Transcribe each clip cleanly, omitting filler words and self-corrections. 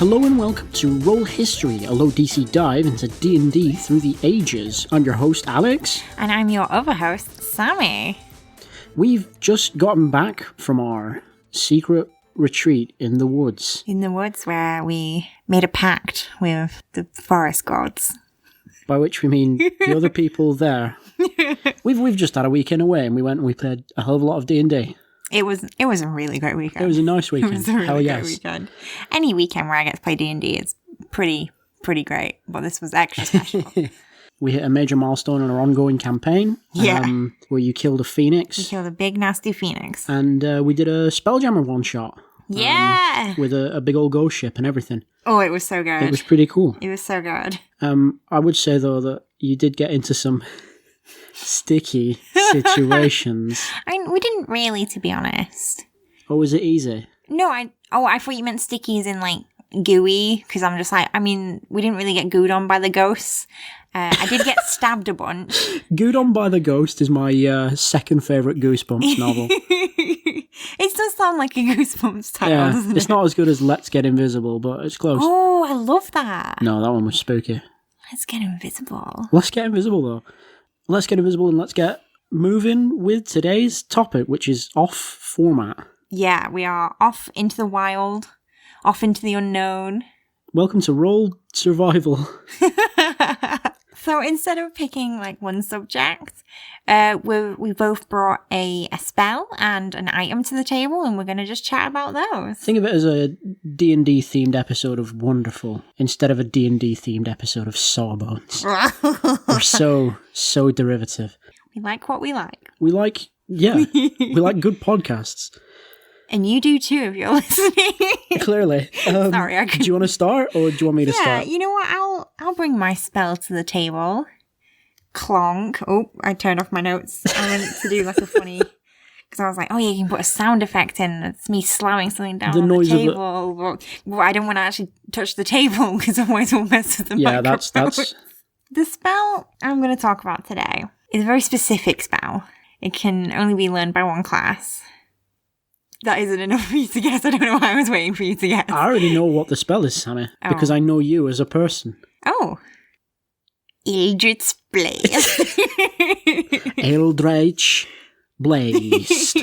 Hello and welcome to Roll History, a low DC dive into D&D through the ages. I'm your host, Alex. And I'm your other host, Sammy. We've just gotten back from our secret retreat in the woods. In the woods where we made a pact with the forest gods. By which we mean the other people there. We've just had a weekend away and we went and we played a hell of a lot of D&D. It was a really great weekend. It was a nice weekend. It was a really Hell great yes. weekend. Any weekend where I get to play D&D is pretty great, but this was extra special. We hit a major milestone in our ongoing campaign. Yeah. Where you killed a phoenix. We killed a big nasty phoenix. And we did a Spelljammer one-shot. Yeah! With a big old ghost ship and everything. Oh, it was so good. It was pretty cool. It was so good. I would say, though, that you did get into some sticky situations. I mean, we didn't really, to be honest. Or was it easy? No, I thought you meant sticky as in, like, gooey, because I'm just like, I mean, we didn't really get gooed on by the ghosts. I did get stabbed a bunch. Gooed on by the Ghost is my second favourite Goosebumps novel. It does sound like a Goosebumps title, doesn't it? It's not as good as Let's Get Invisible, but it's close. Oh, I love that. No, that one was spooky. Let's Get Invisible. Let's Get Invisible, though. Let's get invisible and let's get moving with today's topic, which is off format. Yeah, we are off into the wild, off into the unknown. Welcome to Roll Survival. So instead of picking like one subject, we both brought a spell and an item to the table, and we're going to just chat about those. Think of it as a D&D themed episode of Wonderful instead of a D&D themed episode of Sawbones. We're so derivative. We like what we like. We like good podcasts. And you do too if you're listening. Clearly. Sorry, do you want to start or do you want me to start? Yeah, you know what? I'll bring my spell to the table. Clonk. Oh, I turned off my notes. I meant to do like a funny... Because I was like, oh yeah, you can put a sound effect in. It's me slamming something down on the table. But I don't want to actually touch the table because otherwise we'll mess with the microphone. That's... The spell I'm going to talk about today is a very specific spell. It can only be learned by one class. That isn't enough for you to guess. I don't know why I was waiting for you to guess. I already know what the spell is, Sammy, because I know you as a person. Oh. Eldritch Blast. Eldritch Blast.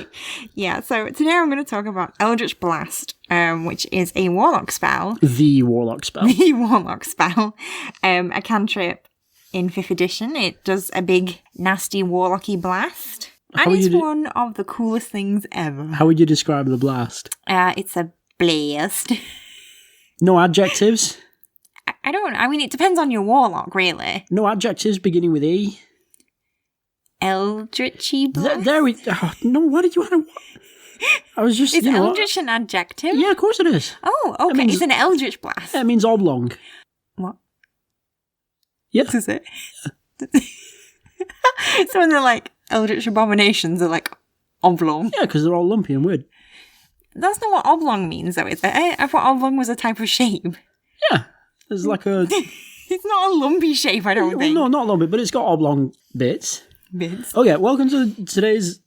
Yeah, so today I'm going to talk about Eldritch Blast, which is a warlock spell. The warlock spell. The warlock spell. A cantrip in 5th edition. It does a big, nasty, warlocky blast. And it's one of the coolest things ever. How would you describe the blast? It's a blast. No adjectives? I mean, it depends on your warlock, really. No adjectives beginning with E? Eldritchy blast? No, what did you want to... I was just, Is Eldritch an adjective? Yeah, of course it is. Oh, okay. It's an Eldritch blast. It means oblong. What? Yeah. What is it? So when they're like, Eldritch abominations are like oblong. Yeah, because they're all lumpy and weird. That's not what oblong means, though, is it? I thought oblong was a type of shape. Yeah, there's like a... It's not a lumpy shape, I don't think. No, not lumpy, but it's got oblong bits. Bits? Okay, welcome to today's...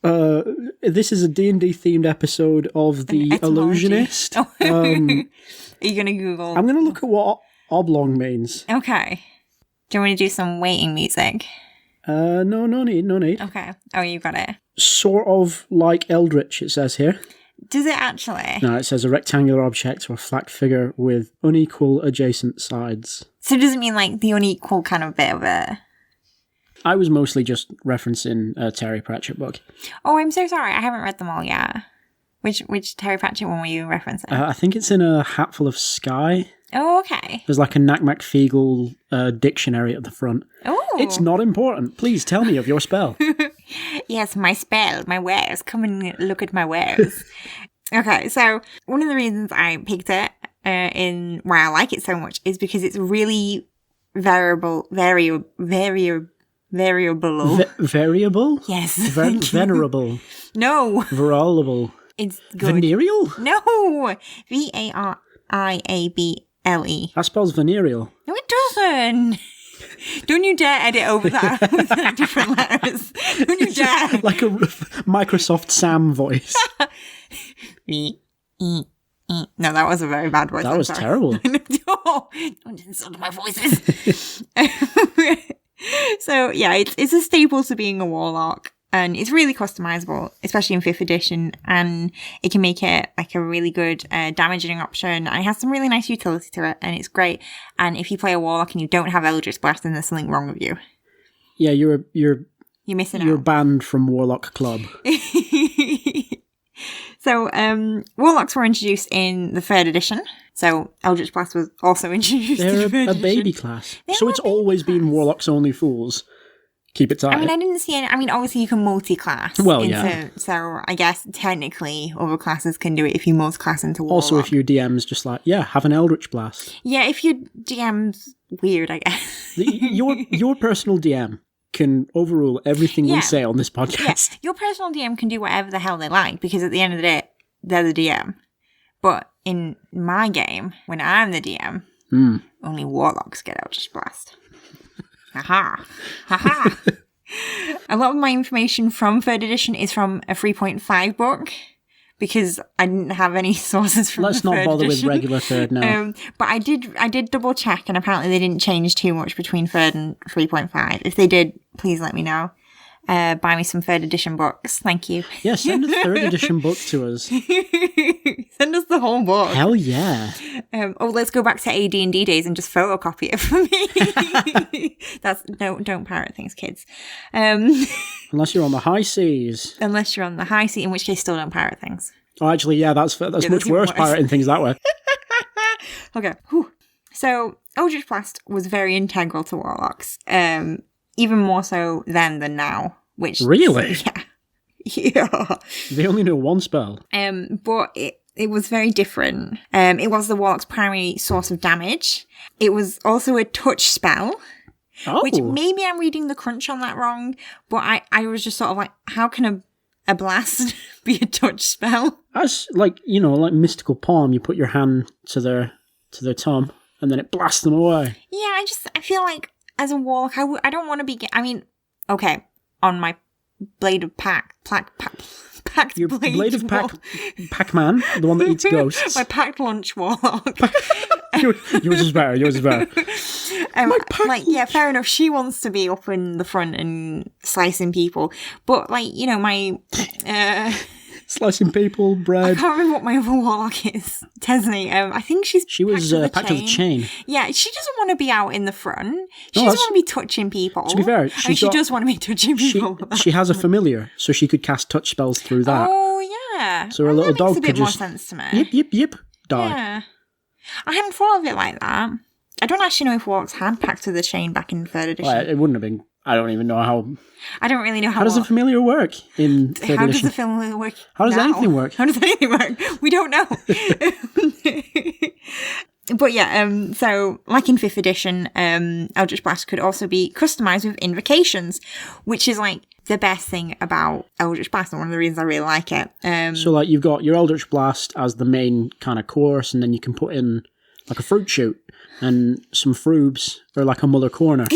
this is a D&D themed episode of The Illusionist. Oh. Are you going to Google? I'm going to look at what oblong means. Okay. Do you want me to do some waiting music? No need. Okay. Oh, you got it. Sort of like Eldritch, it says here. Does it actually? No, it says a rectangular object or a flat figure with unequal adjacent sides. So does it mean like the unequal kind of bit of it? I was mostly just referencing a Terry Pratchett book. Oh, I'm so sorry. I haven't read them all yet. Which Terry Pratchett one were you referencing? I think it's in A Hatful of Sky. Oh, okay. There's like a Knack McFeagle dictionary at the front. Oh. It's not important. Please tell me of your spell. Yes, my spell, my wares. Come and look at my wares. Okay, so one of the reasons I picked it why I like it so much is because it's really variable. Variable? Yes. Venerable. No. Virulable. It's good. Venereal? No. VARIABLE. That spells venereal. No, it doesn't. Don't you dare edit over that with different letters. Don't you dare. Like a Microsoft Sam voice. No, that was a very bad voice. That was terrible. Don't insult my voices. So, yeah, it's a staple to being a warlock. And it's really customizable, especially in 5th edition. And it can make it like a really good damaging option. And it has some really nice utility to it. And it's great. And if you play a warlock and you don't have Eldritch Blast, then there's something wrong with you. Yeah, you're missing You're out. banned from Warlock Club. So, warlocks were introduced in the 3rd edition. So, Eldritch Blast was also introduced in They're the 3rd a edition. baby class. So it's always been Warlocks only fools. Keep it tight. I mean, I didn't see any. I mean, obviously, you can multi-class. Well, yeah. So, I guess technically, other classes can do it if you multi-class into warlock. Also, if your DM's just like, yeah, have an Eldritch Blast. Yeah, if your DM's weird, I guess. Your personal DM can overrule everything we say on this podcast. Yeah, your personal DM can do whatever the hell they like, because at the end of the day, they're the DM. But in my game, when I'm the DM, only warlocks get Eldritch Blast. Haha. Haha. A lot of my information from 3rd edition is from a 3.5 book, because I didn't have any sources from Let's the 3rd not bother edition. with regular 3rd now. But I did double check, and apparently they didn't change too much between 3rd and 3.5. If they did, please let me know. Buy me some 3rd edition books. Thank you. Yeah, send a 3rd edition book to us. Send us the whole book. Hell yeah. Let's go back to AD&D days and just photocopy it for me. Don't pirate things, kids. Unless you're on the high seas. Unless you're on the high sea, in which case still don't pirate things. Oh, actually, yeah, that's much even worse worse. pirating things that way. Okay. Whew. So, Eldritch Blast was very integral to warlocks. Even more so then than now. Which Really? Yeah. They only know one spell. But it was very different. It was the warlock's primary source of damage. It was also a touch spell. Oh. Which maybe I'm reading the crunch on that wrong, but I was just sort of like, how can a blast be a touch spell? That's like, like mystical palm, you put your hand to their tongue and then it blasts them away. Yeah, I feel like as a warlock, I don't want to be, okay, on my Blade of Pact Your Blade of Pac-Man, the one that eats ghosts. My packed lunch warlock. Yours is better. Yeah, fair enough. She wants to be up in the front and slicing people, but my Slicing people, bread. I can't remember what my other warlock is. Tesney. I think she was packed with a chain. Yeah, she doesn't want to be out in the front. She doesn't want to be touching people. To be fair, she does want to be touching people. She has a familiar, so she could cast touch spells through that. Oh yeah. So her little dog could could just just more sense to me. Yip, die. Yeah. I hadn't thought of it like that. I don't actually know if warlocks had packed with a chain back in 3rd edition. Well, it wouldn't have been. I don't even know how. I don't really know How does a familiar work in 3rd edition? How does the familiar work? How does anything work? How does anything work? We don't know. But yeah, so like in 5th edition, Eldritch Blast could also be customized with invocations, which is like the best thing about Eldritch Blast and one of the reasons I really like it. So like you've got your Eldritch Blast as the main kind of course, and then you can put in like a fruit shoot and some frubes, or like a Muller Corner,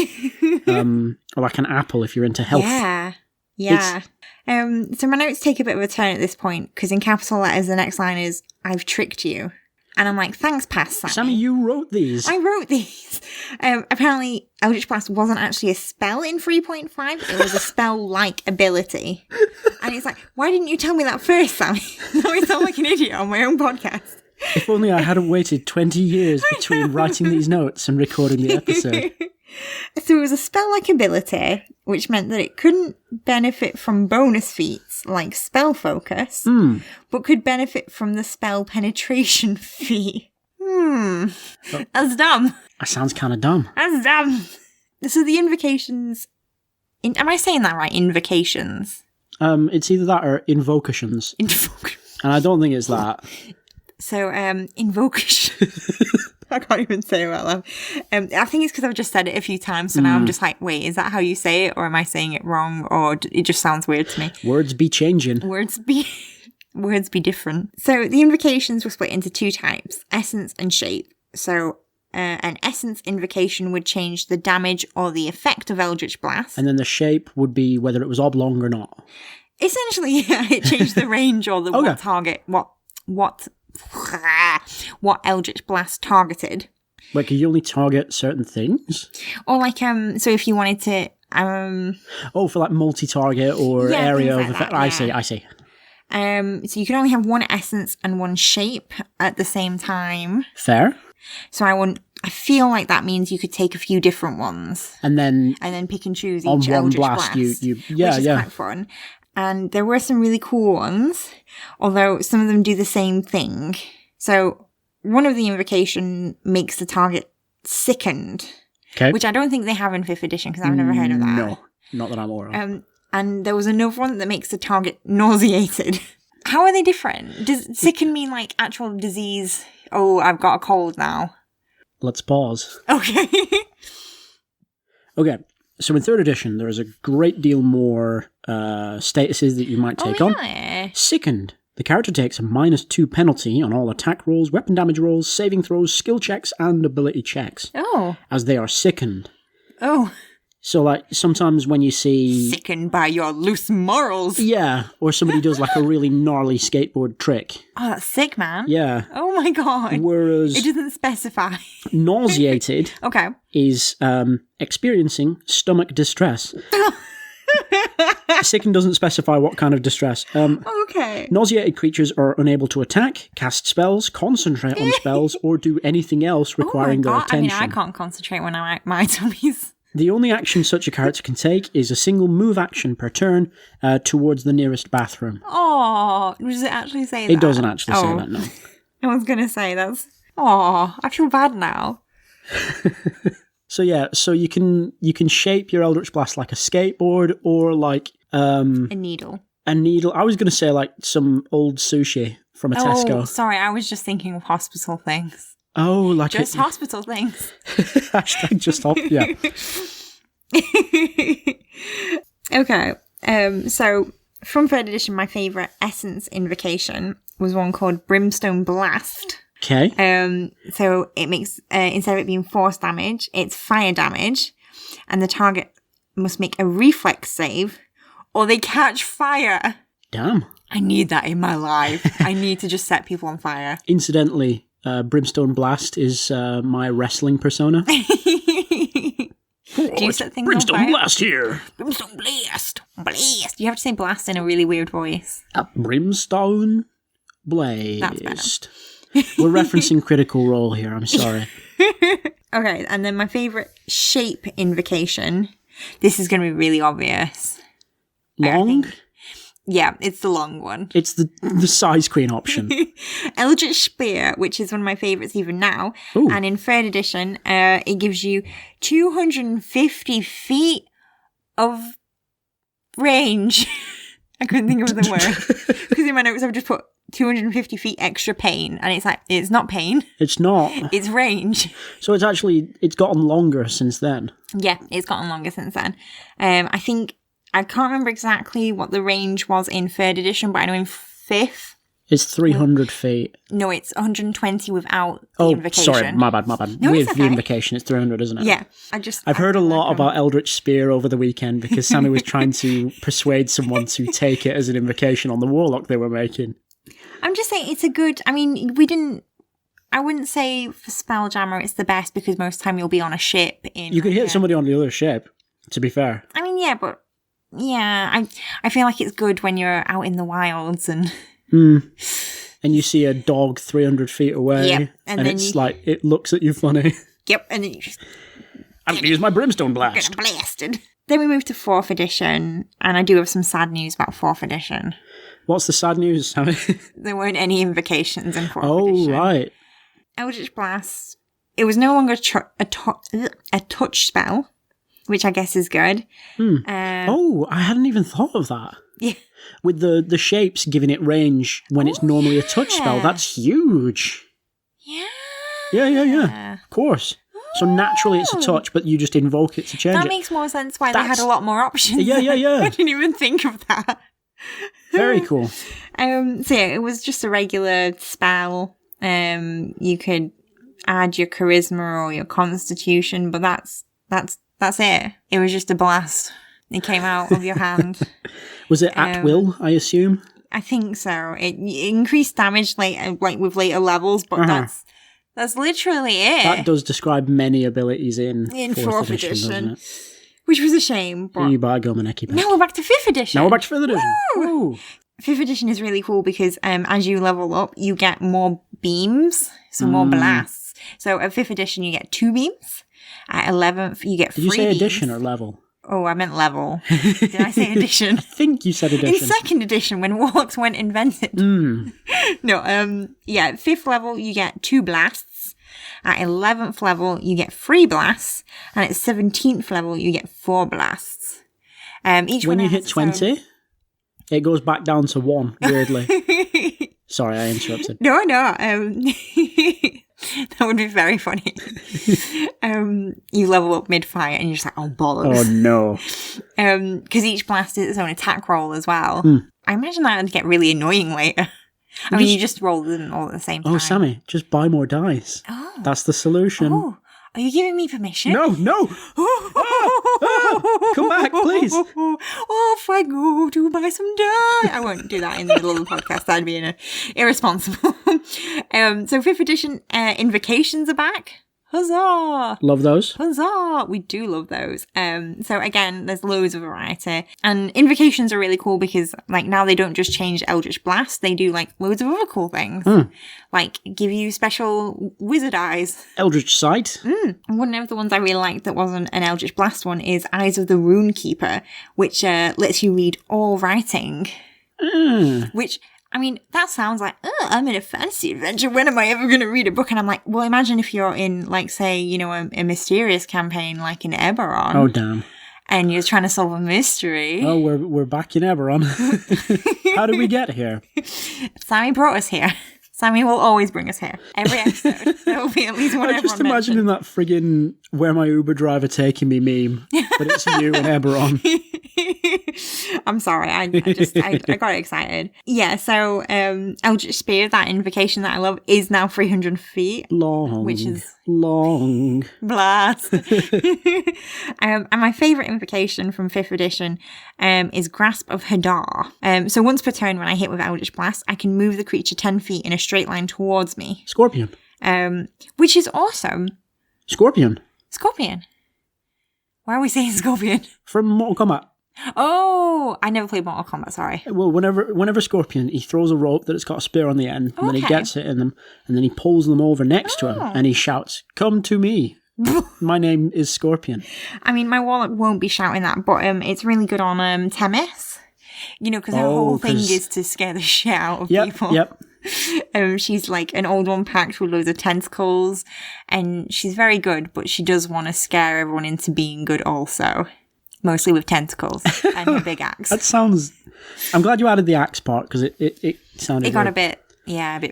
or like an apple if you're into health. Yeah. So my notes take a bit of a turn at this point, because in capital letters the next line is, "I've tricked you." And I'm like, thanks, Pass Sammy. Sammy, you wrote these. I wrote these. Apparently, Eldritch Blast wasn't actually a spell in 3.5. It was a spell-like ability. And it's like, why didn't you tell me that first, Sammy? Now I sound like an idiot on my own podcast. If only I hadn't waited 20 years between writing these notes and recording the episode. So it was a spell-like ability, which meant that it couldn't benefit from bonus feats like spell focus, but could benefit from the spell penetration feat. That's dumb. That sounds kind of dumb. That's dumb. So the invocations... am I saying that right? Invocations? It's either that or invocations. And I don't think it's that. So, invocation. I can't even say it out loud. I think it's because I've just said it a few times, so now I'm just like, wait, is that how you say it, or am I saying it wrong, or it just sounds weird to me? Words be changing. Words be different. So the invocations were split into two types, essence and shape. So an essence invocation would change the damage or the effect of Eldritch Blast. And then the shape would be whether it was oblong or not. Essentially, yeah, it changed the range or the what target, what what Eldritch Blast targeted. Like, can you only target certain things? Or like, so if you wanted to... for like multi-target or area things of like effect. that, I see. So you can only have one essence and one shape at the same time. Fair. So I feel like that means you could take a few different ones. And then pick and choose on each one Eldritch blast, Blast. you Which is quite fun. And there were some really cool ones, although some of them do the same thing. So one of the invocation makes the target sickened. Okay. Which I don't think they have in 5th edition, because I've never heard of that. No, not that I'm aware of. And there was another one that makes the target nauseated. How are they different? Does sicken mean like actual disease? Oh, I've got a cold now. Let's pause. Okay. Okay, so in 3rd edition, there is a great deal more statuses that you might take on. Sickened. The character takes a -2 penalty on all attack rolls, weapon damage rolls, saving throws, skill checks, and ability checks. Oh. As they are sickened. Oh. So, like, sometimes when you see... Sickened by your loose morals. Yeah, or somebody does, like, a really gnarly skateboard trick. Oh, that's sick, man. Yeah. Oh my god. Whereas... It doesn't specify. Nauseated okay. is experiencing stomach distress. Sickened doesn't specify what kind of distress. Okay. Nauseated creatures are unable to attack, cast spells, concentrate on spells, or do anything else requiring their attention. I can't concentrate when I'm at my tummies. The only action such a character can take is a single move action per turn towards the nearest bathroom. Oh, does it actually say that? It doesn't actually say that, no. I was going to say that's... Oh, I feel bad now. So you can shape your Eldritch Blast like a skateboard or like... a needle. A needle. I was going to say like some old sushi from a Tesco. Oh, sorry, I was just thinking of hospital things. Oh, like just hospital things. Hashtag just yeah. Okay. So from 3rd edition, my favourite essence invocation was one called Brimstone Blast. Okay. So it makes instead of it being force damage, it's fire damage, and the target must make a reflex save, or they catch fire. Damn. I need that in my life. I need to just set people on fire. Incidentally, Brimstone Blast is my wrestling persona. Do you set things Brimstone on fire? Blast here. Brimstone Blast. Blast. You have to say blast in a really weird voice. Brimstone Blast. That's better. We're referencing Critical Role here, I'm sorry. Okay, and then my favourite shape invocation. This is going to be really obvious. Long? Yeah, it's the long one. It's the size queen option. Eldritch Spear, which is one of my favourites even now. Ooh. And in 3rd edition, it gives you 250 feet of range. I couldn't think of the word. Because in my notes I've just put 250 feet extra pain. And it's like, it's not pain. It's not. It's range. So it's gotten longer since then. Yeah, it's gotten longer since then. I can't remember exactly what the range was in 3rd edition, but I know in 5th... It's 300 feet. No, it's 120 without the invocation. Sorry, my bad. No, With it's okay. the invocation, it's 300, isn't it? Yeah, I've heard a lot about Eldritch Spear over the weekend because Sammy was trying to persuade someone to take it as an invocation on the Warlock they were making. I'm just saying, it's a good... I mean, I wouldn't say for Spelljammer it's the best because most of the time you'll be on a ship. You could hit somebody on the other ship, to be fair. I mean, yeah, but... Yeah, I feel like it's good when you're out in the wilds and... And you see a dog 300 feet away, yep, and it's like, it looks at you funny. Yep, and then you just... I'm going to use my Brimstone Blast. Get blasted. Then we move to 4th edition, and I do have some sad news about 4th edition. What's the sad news, Sammy? There weren't any invocations in 4th edition. Oh, right. Eldritch Blast. It was no longer a touch spell, which I guess is good. I hadn't even thought of that. Yeah. With the shapes giving it range when it's normally a touch spell. That's huge. Yeah. Yeah. Of course. So naturally it's a touch, but you just invoke it to change it. That makes more sense why they had a lot more options. Yeah. I didn't even think of that. Very cool. So yeah, it was just a regular spell. You could add your charisma or your constitution, but that's it. It was just a blast. It came out of your hand. Was it at will, I assume? I think so. It increased damage like with later levels, but that's literally it. That does describe many abilities in 4th edition, doesn't it? Which was a shame. But You buy Gomaneki back. now we're back to 5th edition. Now we're back to 5th edition. Woo! 5th edition is really cool because as you level up, you get more beams, so more blasts. So at 5th edition, you get 2 beams. At 11th, you get 3 beams. Did you say edition or level? Oh, I meant level. Did I say edition? I think you said edition. In 2nd edition, when Warlocks weren't invented. No, 5th level, you get 2 blasts. At 11th level, you get 3 blasts. And at 17th level, you get 4 blasts. Each when one you hit 20, it goes back down to 1, weirdly. Sorry, I interrupted. No. That would be very funny. You level up mid-fight and you're just like, oh, bollocks. Oh, no. Because each blast is its own attack roll as well. I imagine that would get really annoying later. I mean, you just roll them all at the same time. Oh, Sammy, just buy more dice. Oh. That's the solution. Oh, are you giving me permission? No. Come back, please. Off I go to buy some die. I won't do that in the middle of the podcast. That'd be irresponsible. So 5th edition invocations are back. Huzzah! Love those. Huzzah! We do love those. So again, there's loads of variety. And invocations are really cool because like now they don't just change Eldritch Blast, they do like loads of other cool things. Like give you special wizard eyes. Eldritch Sight. One of the ones I really liked that wasn't an Eldritch Blast one is Eyes of the Rune Keeper, which lets you read all writing. Which, I mean, that sounds like, I'm in a fantasy adventure. When am I ever going to read a book? And I'm like, well, imagine if you're in, like, say, you know, a mysterious campaign like in Eberron. Oh, damn. And you're trying to solve a mystery. Oh, we're back in Eberron. How did we get here? Sammy brought us here. Sammy will always bring us here. Every episode. There will be at least one. I'm just imagining that friggin' Where My Uber Driver Taking Me meme, but it's you and Eberron. I'm sorry, I got excited. Yeah, so Eldritch Spear, that invocation that I love, is now 300 feet. Long. Which is long. Blast. And my favourite invocation from 5th edition is Grasp of Hadar. So once per turn when I hit with Eldritch Blast, I can move the creature 10 feet in a straight line towards me. Scorpion. Which is awesome. Scorpion. Why are we saying Scorpion? From Mortal Kombat. Oh, I never played Mortal Kombat, sorry. Well, whenever Scorpion, he throws a rope that it's got a spear on the end, and then he gets it in them, and then he pulls them over next to him, and he shouts, "Come to me. My name is Scorpion." I mean, my Warlock won't be shouting that, but it's really good on Temis. You know, because her whole thing is to scare the shit out of people. Yep. She's like an old one packed with loads of tentacles, and she's very good, but she does want to scare everyone into being good also. Mostly with tentacles and a big axe. That sounds... I'm glad you added the axe part, because it sounded... It got a bit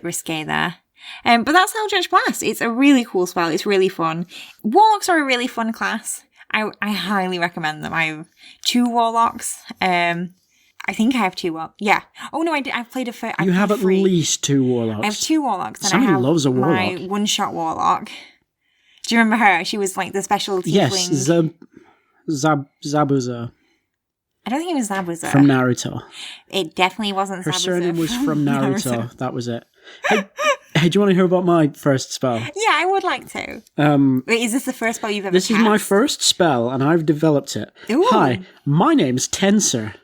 risque there. But that's Eldritch Blast. It's a really cool spell. It's really fun. Warlocks are a really fun class. I highly recommend them. I have 2 Warlocks. I think I have 2 Warlocks. Yeah. Oh, no, I've played a... You have at least 2 Warlocks. I have 2 Warlocks. And Somebody loves a Warlock. My one-shot Warlock. Do you remember her? She was like the special tiefling. Yes, Zabuza. I don't think it was Zabuza. From Naruto. It definitely wasn't Zabuza. Her surname was from Naruto. That was it. Hey, do you want to hear about my first spell? Yeah, I would like to. Wait, is this the first spell you've ever This cast? is my first spell, and I've developed it. Ooh. Hi, my name's Tensor.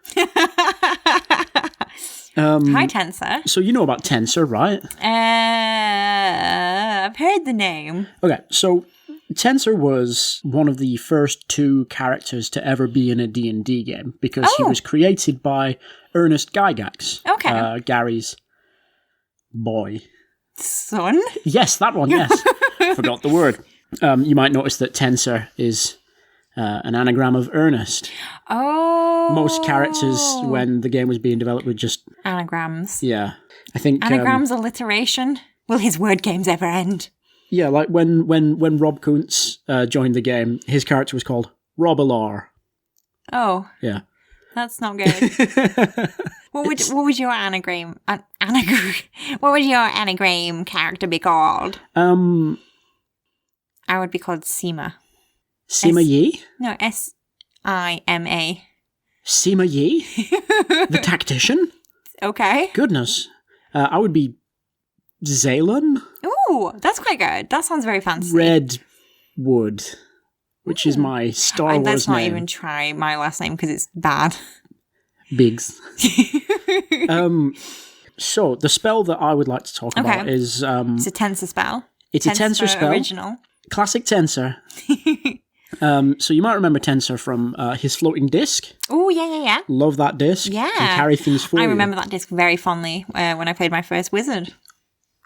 Hi, Tensor. So you know about Tensor, right? I've heard the name. Okay, so... Tensor was one of the first 2 characters to ever be in a D&D game because he was created by Ernest Gygax. Okay. Gary's boy. Son? Yes, that one, yes. Forgot the word. You might notice that Tensor is an anagram of Ernest. Oh. Most characters, when the game was being developed, were just... Anagrams. Yeah. I think... Anagrams, alliteration. Will his word games ever end? Yeah, like when Rob Kuntz joined the game, his character was called Robalar. Oh. Yeah. That's not good. What would your anagram what would your anagram character be called? I would be called Sima. Sima Yi? No, Sima. Sima Yi? The tactician? Okay. Goodness. I would be Zalen. Ooh, that's quite good. That sounds very fancy. Redwood, which is my Star Wars Let's not name. even try my last name because it's bad. Biggs. So the spell that I would like to talk about is... it's a tensor spell. It's a tensor spell. Original. Classic tensor. So you might remember Tensor from his floating disc. Oh, yeah. Love that disc. Yeah. Can carry things for I you. remember that disc very fondly when I played my first wizard.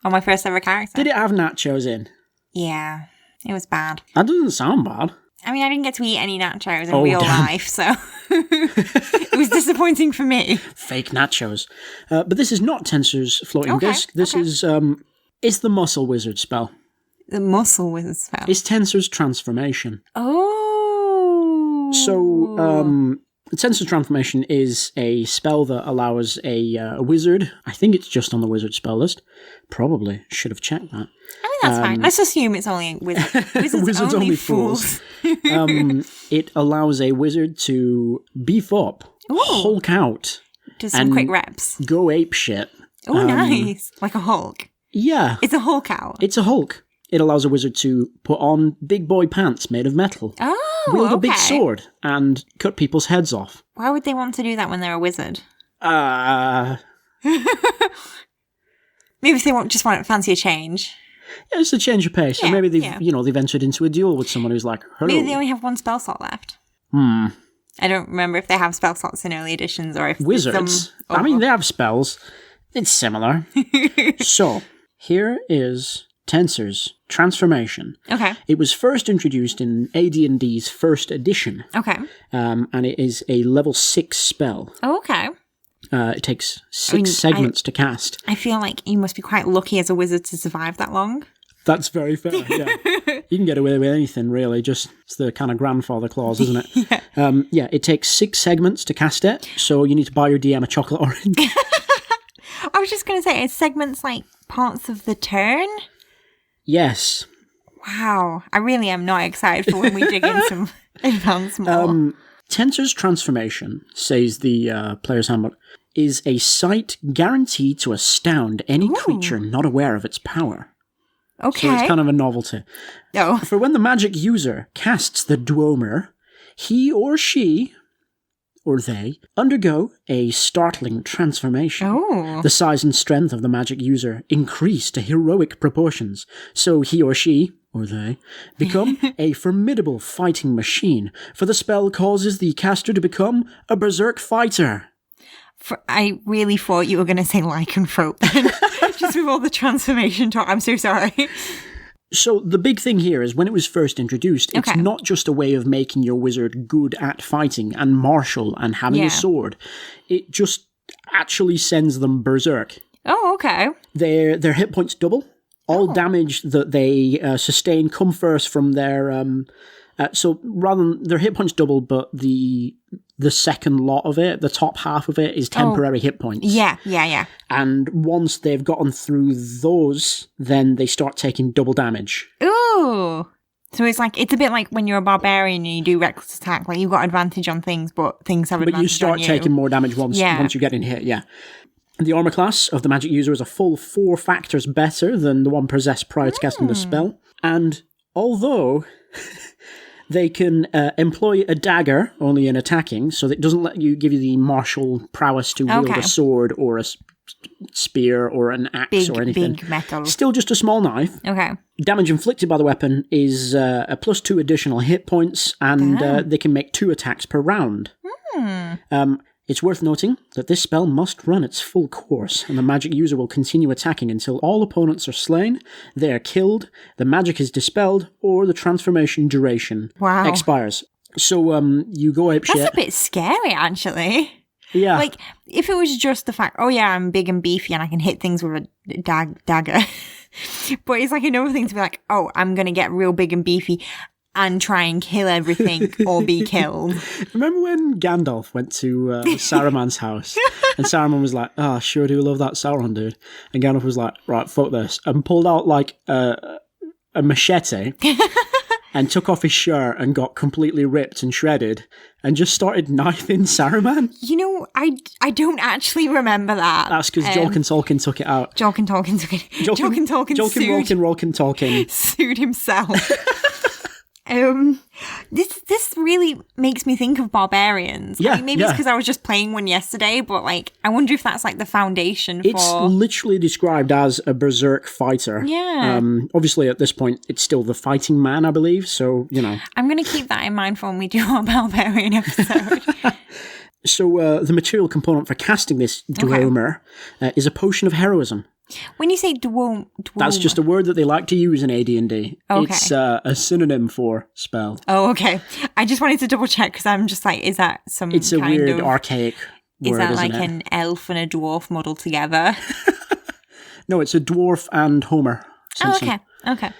Or my first ever character. Did it have nachos in? Yeah. It was bad. That doesn't sound bad. I mean, I didn't get to eat any nachos in real life, so it was disappointing for me. Fake nachos. But this is not Tensor's floating disc. This is it's the Muscle Wizard spell. The Muscle Wizard spell. It's Tensor's transformation. Oh. So, Tensor's transformation is a spell that allows a wizard. I think it's just on the wizard spell list. Probably should have checked that. I mean, that's fine. Let's assume it's only wizards only fools. It allows a wizard to beef up, Hulk out, do some quick reps, go ape shit. Oh, nice! Like a Hulk. Yeah, it's a Hulk out. It's a Hulk. It allows a wizard to put on big boy pants made of metal, wield a big sword, and cut people's heads off. Why would they want to do that when they're a wizard? Maybe if they just want fancy a change. Yeah, it's a change of pace. Yeah, or maybe they've entered into a duel with someone who's like, hello. Maybe they only have one spell slot left. I don't remember if they have spell slots in early editions or if wizards. I mean, they have spells. It's similar. So, here is Tensor's transformation. Okay. It was first introduced in AD&D's first edition. Okay. And it is a level 6 spell. Oh, okay. It takes 6 segments to cast. I feel like you must be quite lucky as a wizard to survive that long. That's very fair, yeah. You can get away with anything, really. It's the kind of grandfather clause, isn't it? Yeah. It takes 6 segments to cast it, so you need to buy your DM a chocolate orange. I was just going to say, it's segments like parts of the turn? Yes. Wow. I really am not excited for when we dig in some advanced more. Tensor's transformation, says the player's handbook, is a sight guaranteed to astound any creature not aware of its power. Okay. So it's kind of a novelty. Oh. For when the magic user casts the Dweomer, he or she, or they, undergo a startling transformation. Oh. The size and strength of the magic user increase to heroic proportions, so he or she, or they, become a formidable fighting machine, for the spell causes the caster to become a berserk fighter. I really thought you were going to say lycanthrope then. Just with all the transformation talk. I'm so sorry. So the big thing here is when it was first introduced, it's not just a way of making your wizard good at fighting and martial and having a sword. It just actually sends them berserk. Oh, okay. Their hit points double. All damage that they sustain come first from their... so rather than their hit points double, but the second lot of it, the top half of it, is temporary hit points. Yeah. And once they've gotten through those, then they start taking double damage. Ooh. So it's a bit like when you're a barbarian and you do reckless attack, like you've got advantage on things, but things have advantage on you. But you start taking more damage once you get in hit, yeah. The armor class of the magic user is a full 4 factors better than the one possessed prior to casting the spell. And although... They can employ a dagger only in attacking, so that it doesn't give you the martial prowess to wield a sword or a spear or an axe or anything. Big metal. Still just a small knife. Okay. Damage inflicted by the weapon is a +2 additional hit points, and they can make 2 attacks per round. It's worth noting that this spell must run its full course, and the magic user will continue attacking until all opponents are slain, they are killed, the magic is dispelled, or the transformation duration expires. So you go apeshit. That's a bit scary, actually. Yeah. Like, if it was just the fact, I'm big and beefy and I can hit things with a dagger. But it's like another thing to be like, I'm going to get real big and beefy and try and kill everything or be killed. Remember when Gandalf went to Saruman's house and Saruman was like, sure do love that Sauron dude. And Gandalf was like, right, fuck this. And pulled out like a machete and took off his shirt and got completely ripped and shredded and just started knifing Saruman. You know, I don't actually remember that. That's because Jolkin Tolkien took it out. Jolkin Tolkien took it. Jolkin Tolkien sued himself. This really makes me think of barbarians. Yeah, I mean, maybe it's because I was just playing one yesterday, but like, I wonder if that's like the foundation for... It's literally described as a berserk fighter. Yeah. Obviously, at this point, it's still the fighting man, I believe, so, you know. I'm going to keep that in mind for when we do our barbarian episode. So, the material component for casting this Dweomer is a potion of heroism. When you say Dweomer... That's just a word that they like to use in AD&D. Okay. It's a synonym for spell. Oh, okay. I just wanted to double check because I'm just like, is that some It's a kind weird, of... archaic word, Is that isn't like it? an elf and a dwarf muddled together? No, it's a dwarf and Homer Simpson. Oh, okay.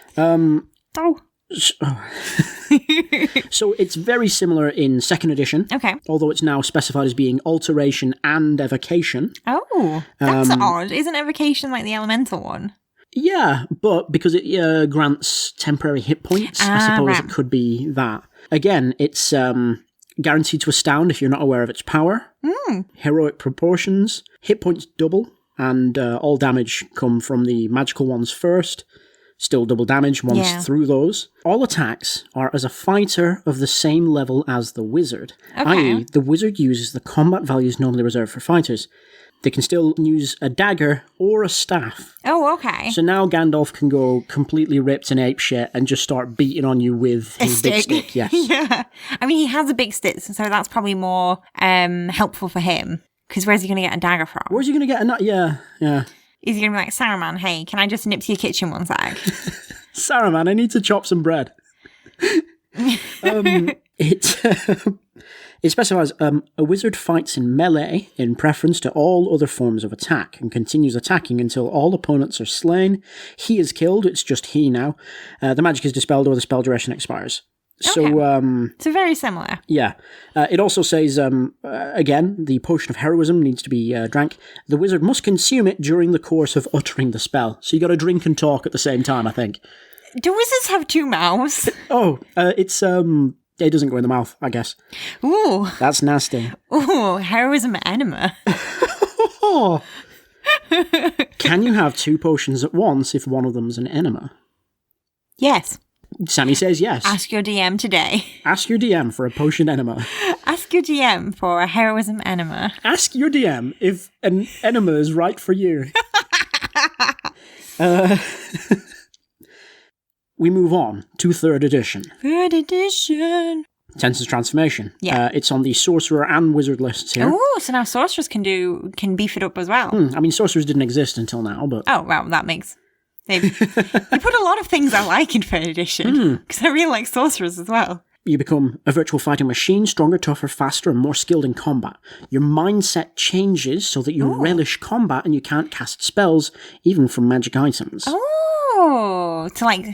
So it's very similar in 2nd edition. Okay. Although it's now specified as being alteration and evocation. Oh, that's odd. Isn't evocation like the elemental one? Yeah, but because it grants temporary hit points, I suppose it could be that. Again, it's guaranteed to astound if you're not aware of its power. Heroic proportions. Hit points double, and all damage come from the magical ones first. Still double damage once through those. All attacks are as a fighter of the same level as the wizard. I.e., the wizard uses the combat values normally reserved for fighters. They can still use a dagger or a staff. Oh, okay. So now Gandalf can go completely ripped and apeshit and just start beating on you with his big stick. Yes. Yeah. I mean, he has a big stick, so that's probably more helpful for him. Because where's he going to get a dagger from? Where's he going to get a nut? Yeah. Is he going to be like, Saruman, hey, can I just nip to your kitchen one sec? Saruman, I need to chop some bread. It specifies a wizard fights in melee in preference to all other forms of attack and continues attacking until all opponents are slain. He is killed, it's just he now. The magic is dispelled or the spell duration expires. So, so very similar. Yeah. It also says, again, the potion of heroism needs to be drank. The wizard must consume it during the course of uttering the spell. So you got to drink and talk at the same time, I think. Do wizards have 2 mouths? It doesn't go in the mouth, I guess. Ooh. That's nasty. Ooh, heroism enema. Can you have 2 potions at once if one of them's an enema? Yes. Sammy says yes. Ask your DM today. Ask your DM for a potion enema. Ask your DM for a heroism enema. Ask your DM if an enema is right for you. We move on to 3rd edition. 3rd edition. Senses Transformation. Yeah. It's on the Sorcerer and Wizard lists here. Oh, so now sorcerers can beef it up as well. I mean, sorcerers didn't exist until now, but... Oh, well, that makes... They put a lot of things I like in 3rd edition, because I really like sorcerers as well. You become a virtual fighting machine, stronger, tougher, faster, and more skilled in combat. Your mindset changes so that you relish combat and you can't cast spells, even from magic items. Oh, to like...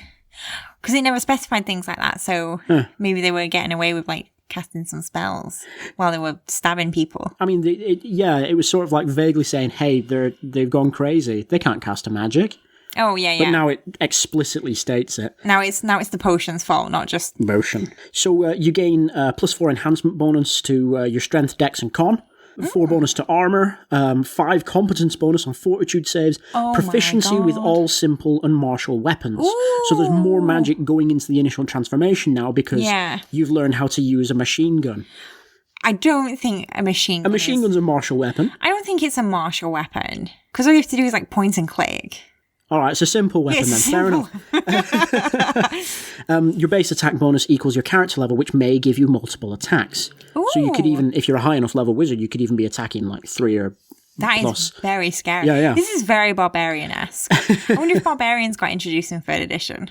Because it never specified things like that, so maybe they were getting away with like casting some spells while they were stabbing people. I mean, it was sort of like vaguely saying, hey, they've gone crazy. They can't cast a magic. Oh, yeah. But now it explicitly states it. Now it's the potion's fault, not just... Motion. So you gain +4 enhancement bonus to your strength, dex, and con. 4 bonus to armor, 5 competence bonus on fortitude saves, proficiency with all simple and martial weapons. Ooh. So there's more magic going into the initial transformation now because you've learned how to use a machine gun. I don't think a machine gun gun's a martial weapon. I don't think it's a martial weapon. Because all you have to do is like point and click. All right, it's a simple weapon then. Fair enough. Your base attack bonus equals your character level, which may give you multiple attacks. Ooh. So you could even, if you're a high enough level wizard, you could even be attacking like 3 or That plus. is very scary. Yeah. This is very barbarian-esque. I wonder if barbarians got introduced in 3rd edition.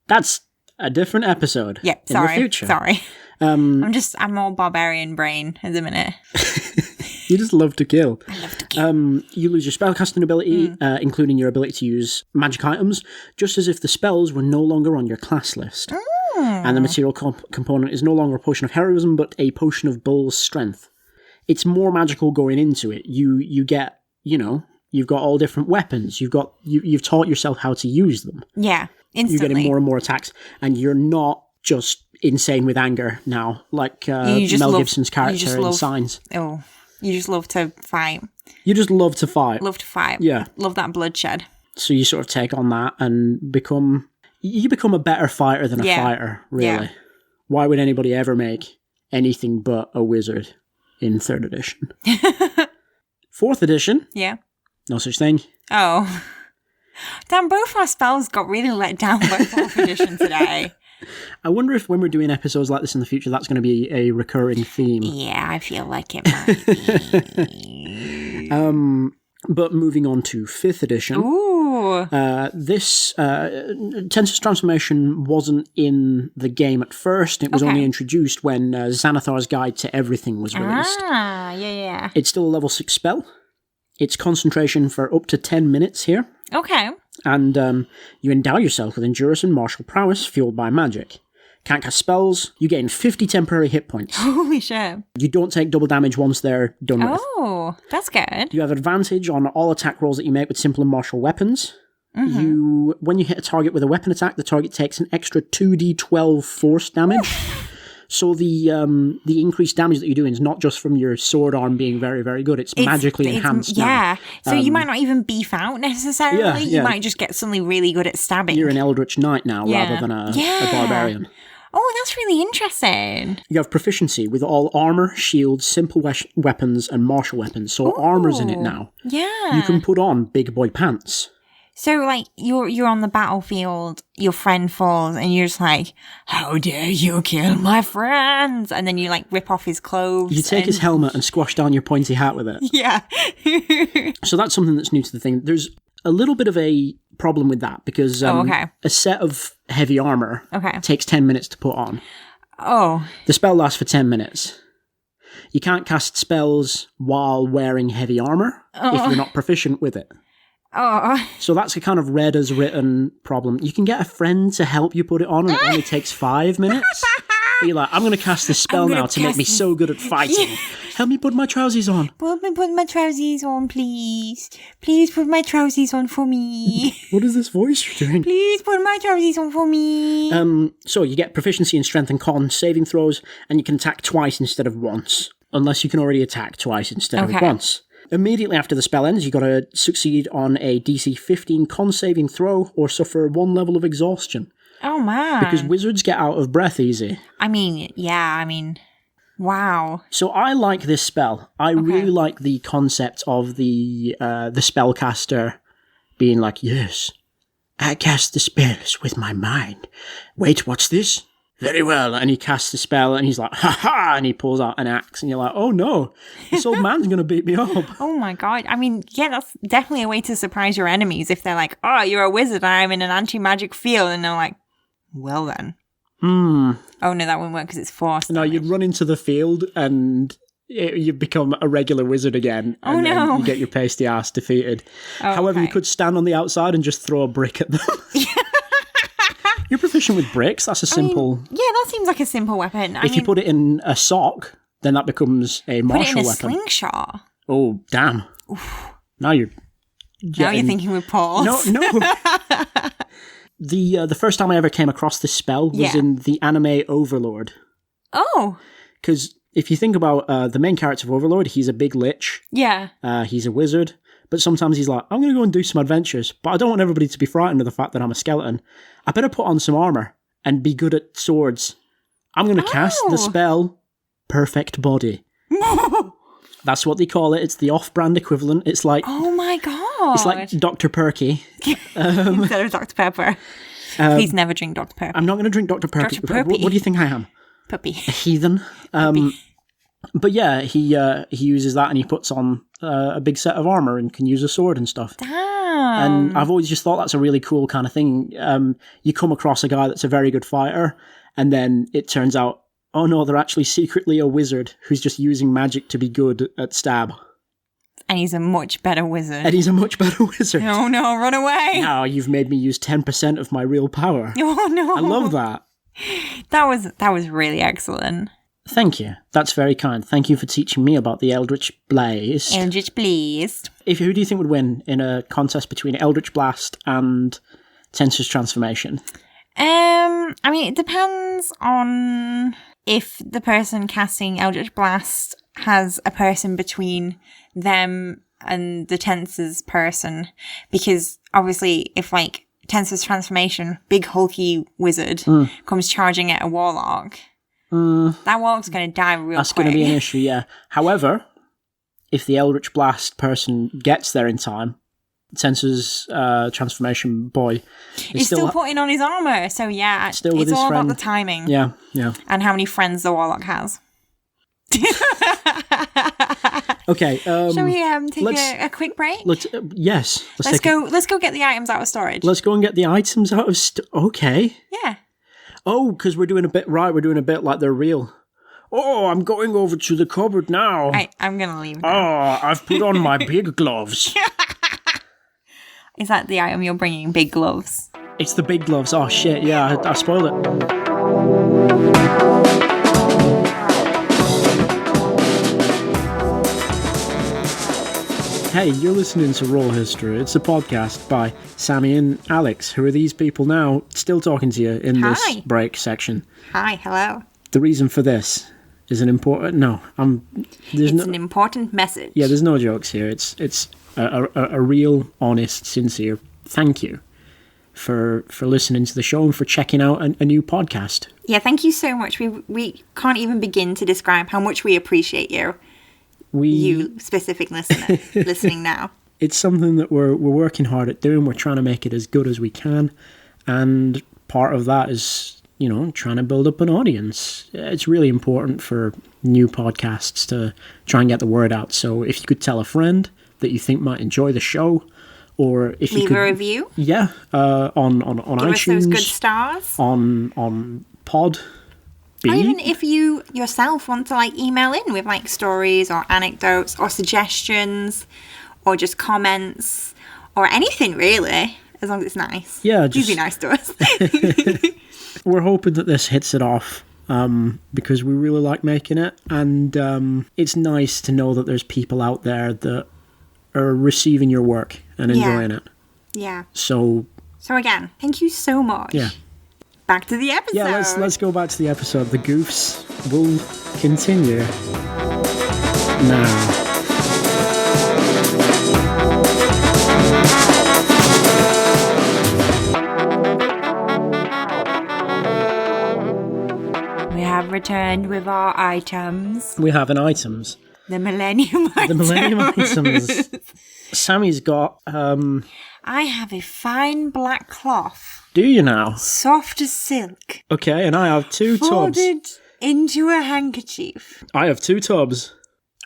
That's a different episode. Yep, in the future. Sorry. I'm all barbarian brain at the minute. You just love to kill. I love to kill. You lose your spellcasting ability, including your ability to use magic items, just as if the spells were no longer on your class list. And the material component is no longer a potion of heroism, but a potion of bull's strength. It's more magical going into it. You get, you've got all different weapons. You've taught yourself how to use them. Yeah, instantly. You're getting more and more attacks, and you're not just insane with anger now, like Mel Gibson's character in Signs. Oh, you just love to fight. You just love to fight. Love to fight. Yeah. Love that bloodshed. So you sort of take on that and become a better fighter than a fighter, really. Yeah. Why would anybody ever make anything but a wizard in 3rd edition? 4th edition? Yeah. No such thing. Oh. Damn, both our spells got really let down by 4th edition today. I wonder if when we're doing episodes like this in the future, that's going to be a recurring theme. Yeah, I feel like it might be. But moving on to 5th edition. Ooh. This Tensor's Transformation wasn't in the game at first. It was only introduced when Xanathar's Guide to Everything was released. Yeah. It's still a level 6 spell. It's concentration for up to 10 minutes here. Okay. And you endow yourself with endurance and martial prowess fueled by magic. Can't cast spells. You gain 50 temporary hit points. Holy shit. You don't take double damage once they're done with. Oh, that's good. You have advantage on all attack rolls that you make with simple and martial weapons. Mm-hmm. When you hit a target with a weapon attack, the target takes an extra 2d12 force damage. So the increased damage that you're doing is not just from your sword arm being very, very good. It's magically enhanced. Yeah. So you might not even beef out necessarily. Yeah. You might just get suddenly really good at stabbing. You're an Eldritch Knight now rather than a barbarian. Oh, that's really interesting. You have proficiency with all armor, shields, simple weapons, and martial weapons. So armor's in it now. Yeah. You can put on big boy pants. So, like, you're on the battlefield, your friend falls, and you're just like, how dare you kill my friends? And then you, like, rip off his clothes. You take his helmet and squash down your pointy hat with it. Yeah. So that's something that's new to the thing. There's a little bit of a problem with that, because a set of heavy armor takes 10 minutes to put on. Oh. The spell lasts for 10 minutes. You can't cast spells while wearing heavy armor if you're not proficient with it. Oh. So that's a kind of read as written problem. You can get a friend to help you put it on, and it only takes 5 minutes. But you're like, I'm going to cast this spell now to make me so good at fighting. Help me put my trousers on. Put my trousers on, please. Please put my trousers on for me. What is this voice you're doing? Please put my trousers on for me. So you get proficiency in strength and con saving throws, and you can attack twice instead of once. Unless you can already attack twice instead of once. Immediately after the spell ends, you've got to succeed on a DC 15 con saving throw or suffer 1 level of exhaustion. Oh, man. Because wizards get out of breath easy. Wow. So I like this spell. I really like the concept of the spellcaster being like, yes, I cast the spells with my mind. Wait, what's this? Very well. And he casts the spell and he's like, ha ha, and he pulls out an axe and you're like, oh no, this old man's going to beat me up. Oh my God. I mean, yeah, that's definitely a way to surprise your enemies if they're like, oh, you're a wizard, I'm in an anti-magic field. And they're like, well then. Oh no, that wouldn't work because it's forced. No, you'd run into the field and you become a regular wizard again. And then you get your pasty ass defeated. However, you could stand on the outside and just throw a brick at them. You're proficient with bricks. That's a simple... yeah, that seems like a simple weapon. If you put it in a sock, then that becomes a martial weapon. Put it in a slingshot. Oh, damn. Oof. Now you're thinking with Paul. No. The first time I ever came across this spell was in the anime Overlord. Oh. Because if you think about the main character of Overlord, he's a big lich. Yeah. He's a wizard. But sometimes he's like, I'm going to go and do some adventures, but I don't want everybody to be frightened of the fact that I'm a skeleton. I better put on some armor and be good at swords. I'm going to cast the spell Perfect Body. That's what they call it. It's the off-brand equivalent. It's like... Oh my God. It's like Dr. Perky. Instead of Dr. Pepper. Please never drink Dr. Pepper. I'm not going to drink Dr. Perky. Dr. Perky. What do you think I am? Puppy. A heathen. But yeah, he uses that and he puts on a big set of armor and can use a sword and stuff. Damn. And I've always just thought that's a really cool kind of thing. You come across a guy that's a very good fighter, and then it turns out, oh no, they're actually secretly a wizard who's just using magic to be good at stab. And he's a much better wizard. Oh no, run away. Now you've made me use 10% of my real power. Oh no. I love that. That was really excellent. Thank you. That's very kind. Thank you for teaching me about the Eldritch Blast. Eldritch Blast. Who do you think would win in a contest between Eldritch Blast and Tensor's Transformation? I mean, it depends on if the person casting Eldritch Blast has a person between them and the Tensor's person. Because obviously, if like Tensor's transformation, big hulky wizard, comes charging at a warlock, that warlock's going to die real quick. That's going to be an issue, yeah. However, if the Eldritch Blast person gets there in time, Tensor's transformation boy he's still putting on his armor, so yeah, still with it's his all friend. about the timing. Yeah. And how many friends the warlock has. Okay. Shall we take a quick break? Yes. Let's go get the items out of storage. Let's go and get the items out of okay. Yeah. Oh, because we're doing a bit like they're real. Oh, I'm going over to the cupboard now. I'm going to leave now. Oh, I've put on my big gloves. Is that the item you're bringing? Big gloves? It's the big gloves. Oh, shit. Yeah, I spoiled it. Hey, you're listening to Roll History. It's a podcast by Sami and Alex. Who are these people now? Still talking to you in this break section. Hi, hello. The reason for this is an important... No, it's an important message. Yeah, there's no jokes here. It's a real, honest, sincere thank you for listening to the show and for checking out a new podcast. Yeah, thank you so much. We can't even begin to describe how much we appreciate you. You specific listener listening now. It's something that we're working hard at doing. We're trying to make it as good as we can, and part of that is, trying to build up an audience. It's really important for new podcasts to try and get the word out. So if you could tell a friend that you think might enjoy the show, or if you could leave a review, on give iTunes, us those good stars on Pod. Or even if you yourself want to email in with stories or anecdotes or suggestions or just comments or anything really, as long as it's nice. Yeah, just be nice to us. We're hoping that this hits it off because we really like making it, and it's nice to know that there's people out there that are receiving your work and enjoying it. Yeah. So again, thank you so much. Yeah. Back to the episode. Yeah, let's go back to the episode. The goofs will continue now. We have returned with our items. We have items. The Millennium items. The Millennium items. Sammy's got... I have a fine black cloth. Do you now? Soft as silk. Okay, and I have two tubs. Folded into a handkerchief. I have two tubs.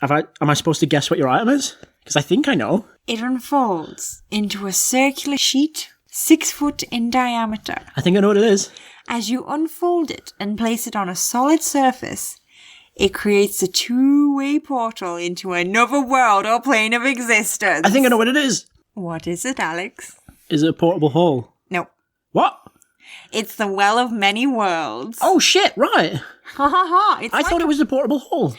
Am I supposed to guess what your item is? Because I think I know. It unfolds into a circular sheet 6 foot in diameter. I think I know what it is. As you unfold it and place it on a solid surface, it creates a two-way portal into another world or plane of existence. I think I know what it is. What is it, Alex? Is it a portable hole? No. What? It's the Well of Many Worlds. Oh, shit, right. Ha ha ha. I thought it was a portable hole.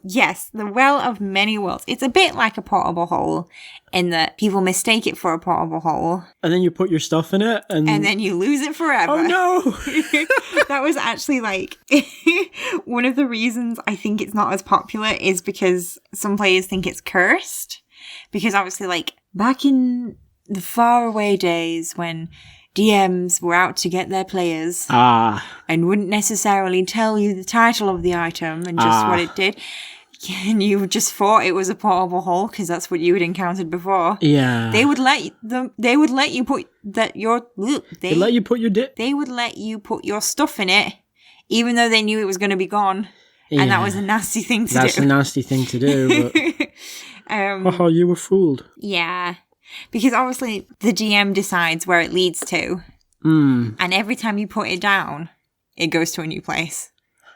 Yes, the Well of Many Worlds. It's a bit like a portable hole in that people mistake it for a portable hole. And then you put your stuff in it and then you lose it forever. Oh, no. That was actually one of the reasons I think it's not as popular is because some players think it's cursed. Because obviously, back in the faraway days when DMs were out to get their players and wouldn't necessarily tell you the title of the item and just what it did, and you just thought it was a portable hole because that's what you had encountered before. Yeah, they would let you put your stuff in it, even though they knew it was going to be gone, and that was a nasty thing to do. That's a nasty thing to do. But... you were fooled. Yeah. Because obviously the GM decides where it leads to. And every time you put it down, it goes to a new place.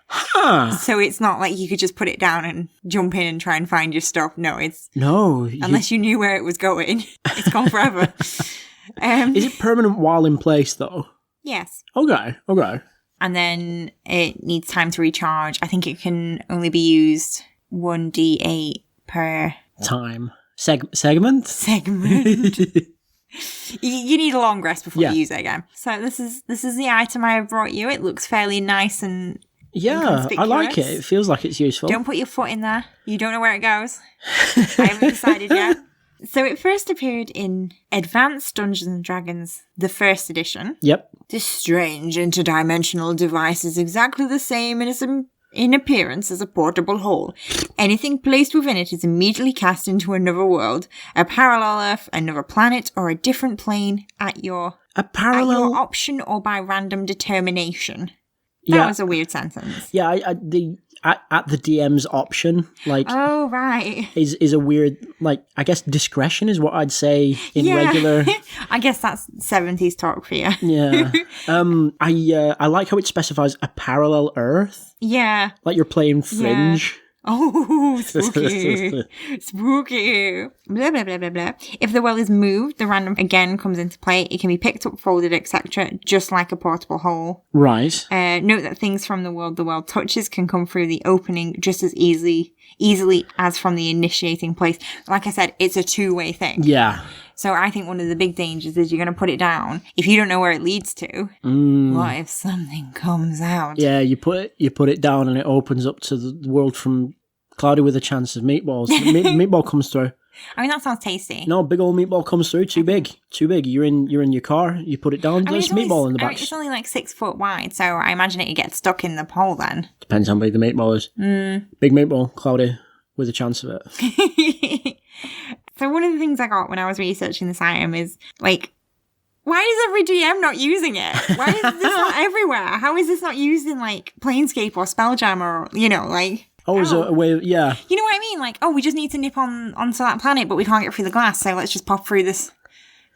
Huh. So it's not like you could just put it down and jump in and try and find your stuff. No, unless you knew where it was going, it's gone forever. Is it permanent while in place though? Yes. Okay. And then it needs time to recharge. I think it can only be used 1d8 per... time. Segment? You need a long rest before Yeah. you use it again. So this is the item I have brought you. It looks fairly nice and Yeah, I like it. inconspicuous. It feels like it's useful. Don't put your foot in there. You don't know where it goes. I haven't decided yet. So it first appeared in Advanced Dungeons and Dragons, the first edition. Yep. This strange interdimensional device is exactly the same in appearance as a portable hole. Anything placed within it is immediately cast into another world, a parallel Earth, another planet, or a different plane at your option or by random determination. That was a weird sentence. Yeah, at the DM's option, like, Oh, right. is a weird, like, I guess discretion is what I'd say in regular. I guess that's 70s talk for you. Yeah. I like how it specifies a parallel Earth. Yeah. Like you're playing Fringe. Oh, spooky. Spooky. Blah, blah, blah, blah, blah. If the well is moved, the random again comes into play. It can be picked up, folded, etc., just like a portable hole. Right. Note that things from the world touches can come through the opening just as easily as from the initiating place. Like I said, it's a two-way thing. Yeah. So I think one of the big dangers is you're going to put it down. If you don't know where it leads to, what if something comes out? Yeah, you put it down and it opens up to the world from Cloudy with a Chance of Meatballs. Meatball comes through. I mean, that sounds tasty. No, big old meatball comes through. Too big. You're in your car. You put it down. There's meatball in the back. It's only like 6 foot wide, so I imagine it gets stuck in the pole then. Depends how big the meatball is. Big meatball, Cloudy with a chance of it. So one of the things I got when I was researching this item is, like, why is every DM not using it? Why is this not everywhere? How is this not used in, like, Planescape or Spelljammer or, like... Oh, is it a way... Yeah. You know what I mean? Like, we just need to nip onto that planet, but we can't get through the glass, so let's just pop through this